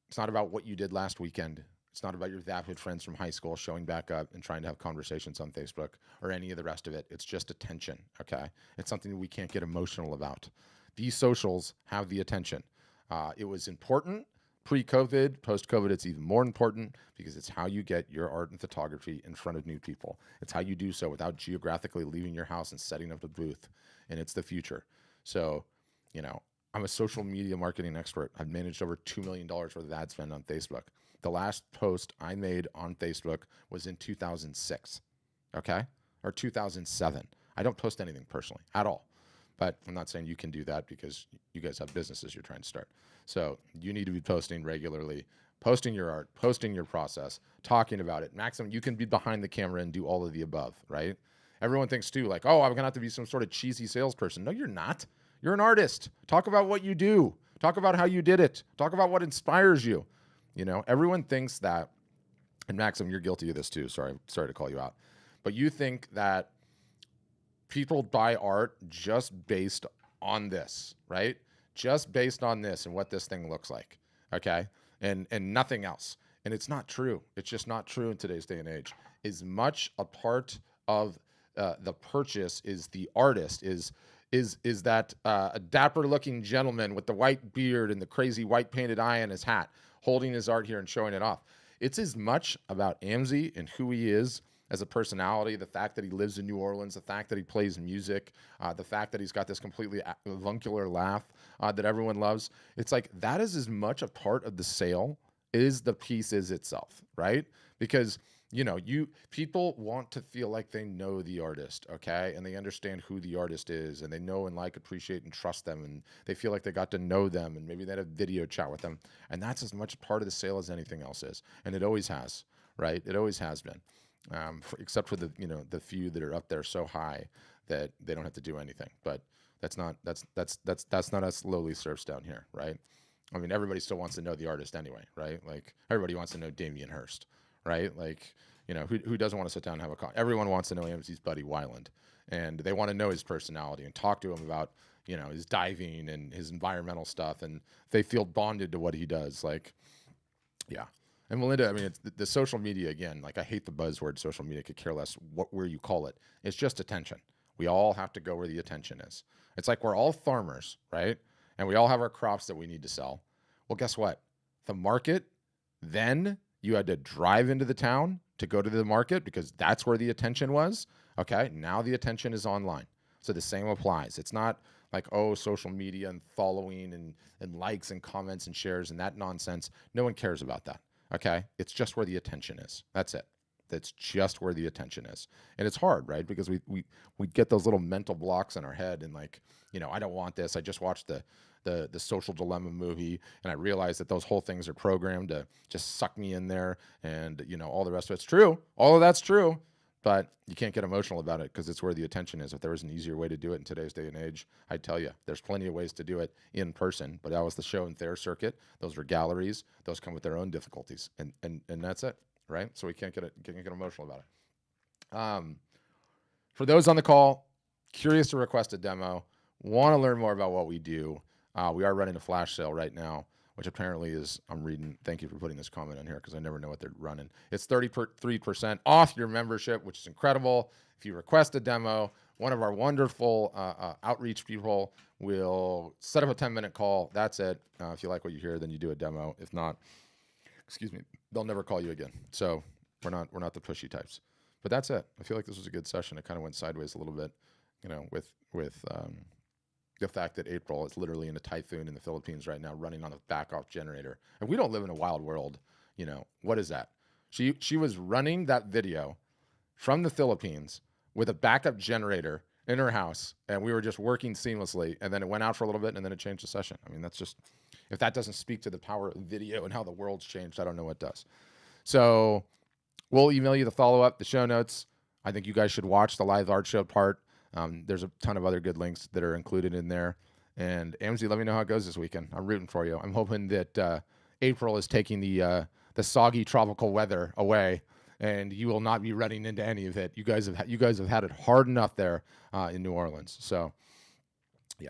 It's not about what you did last weekend. It's not about your vapid friends from high school showing back up and trying to have conversations on Facebook or any of the rest of it. It's just attention, okay? It's something we can't get emotional about. These socials have the attention. It was important pre-COVID, post-COVID, it's even more important because it's how you get your art and photography in front of new people. It's how you do so without geographically leaving your house and setting up a booth, and it's the future. So, you know, I'm a social media marketing expert. I've managed over $2 million worth of ad spend on Facebook. The last post I made on Facebook was in 2006, okay? Or 2007. I don't post anything personally at all. But I'm not saying you can do that because you guys have businesses you're trying to start. So you need to be posting regularly, posting your art, posting your process, talking about it. Maximum, you can be behind the camera and do all of the above, right? Everyone thinks too, like, oh, I'm going to have to be some sort of cheesy salesperson. No, you're not. You're an artist. Talk about what you do. Talk about how you did it. Talk about what inspires you. You know, everyone thinks that, and Maxim, you're guilty of this too. Sorry to call you out. But you think that people buy art just based on this, right? Just based on this and what this thing looks like, okay? And nothing else. And it's not true. It's just not true in today's day and age. As much a part of the purchase is the artist, is that a dapper-looking gentleman with the white beard and the crazy white painted eye on his hat holding his art here and showing it off. It's as much about AMZ and who he is as a personality, the fact that he lives in New Orleans, the fact that he plays music, the fact that he's got this completely avuncular laugh that everyone loves. It's like that is as much a part of the sale as the piece is itself, right? Because, you know, people want to feel like they know the artist, okay, and they understand who the artist is, and they know and like, appreciate, and trust them, and they feel like they got to know them, and maybe they had a video chat with them, and that's as much part of the sale as anything else is, and it always has, right? It always has been, except for the the few that are up there so high that they don't have to do anything, but that's not us lowly serfs down here, right? I mean, everybody still wants to know the artist anyway, right? Like everybody wants to know Damien Hirst, right? Like, who doesn't want to sit down and have a call? Everyone wants to know AMZ's Buddy Wyland, and they want to know his personality and talk to him about, his diving and his environmental stuff, and they feel bonded to what he does. Like, yeah. And Melinda, I mean, it's the social media again. Like, I hate the buzzword social media. Could care less where you call it. It's just attention. We all have to go where the attention is. It's like we're all farmers, right? And we all have our crops that we need to sell. Well, guess what? The market, then you had to drive into the town to go to the market because that's where the attention was. Okay, now the attention is online. So the same applies. It's not like, oh, social media and following and likes and comments and shares and that nonsense. No one cares about that. Okay, it's just where the attention is. That's it. That's just where the attention is. And it's hard, right? Because we get those little mental blocks in our head and like, I don't want this. I just watched the Social Dilemma movie, and I realized that those whole things are programmed to just suck me in there, and all the rest of it's true. All of that's true, but you can't get emotional about it because it's where the attention is. If there was an easier way to do it in today's day and age, I'd tell you. There's plenty of ways to do it in person, but that was the show and Thayer circuit. Those were galleries. Those come with their own difficulties, and that's it, right? So we can't get emotional about it. For those on the call, curious to request a demo, want to learn more about what we do. We are running a flash sale right now, which apparently is, I'm reading, thank you for putting this comment on here because I never know what they're running. It's 33% off your membership, which is incredible. If you request a demo, one of our wonderful outreach people will set up a 10-minute call. That's it. If you like what you hear, then you do a demo. If not, they'll never call you again. So we're not the pushy types. But that's it. I feel like this was a good session. It kind of went sideways a little bit, with the fact that April is literally in a typhoon in the Philippines right now, running on a back-off generator. And we don't live in a wild world. What is that? She was running that video from the Philippines with a backup generator in her house, and we were just working seamlessly. And then it went out for a little bit, and then it changed the session. I mean, that's just, if that doesn't speak to the power of video and how the world's changed, I don't know what does. So we'll email you the follow-up, the show notes. I think you guys should watch the live art show part. There's a ton of other good links that are included in there. And AMZ, let me know how it goes this weekend. I'm rooting for you. I'm hoping that April is taking the soggy tropical weather away, and you will not be running into any of it. You guys have had it hard enough there in New Orleans. So, yeah.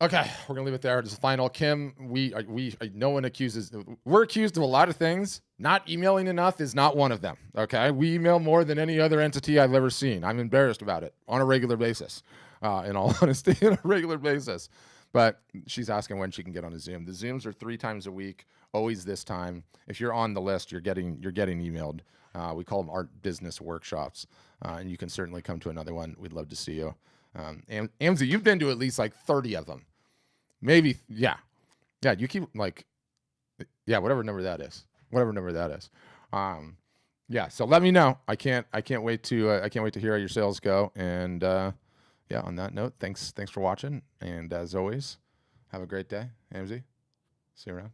Okay, we're gonna leave it there. This is final. Kim, no one accuses. We're accused of a lot of things. Not emailing enough is not one of them. Okay, we email more than any other entity I've ever seen. I'm embarrassed about it on a regular basis. In all honesty, on a regular basis. But she's asking when she can get on a Zoom. The Zooms are 3 times a week, always this time. If you're on the list, you're getting emailed. We call them art business workshops, and you can certainly come to another one. We'd love to see you. Amzi, you've been to at least like 30 of them. Maybe, yeah. You keep whatever number that is. Yeah. So let me know. I can't wait to hear how your sales go. And on that note, thanks for watching. And as always, have a great day, Amzi. See you around.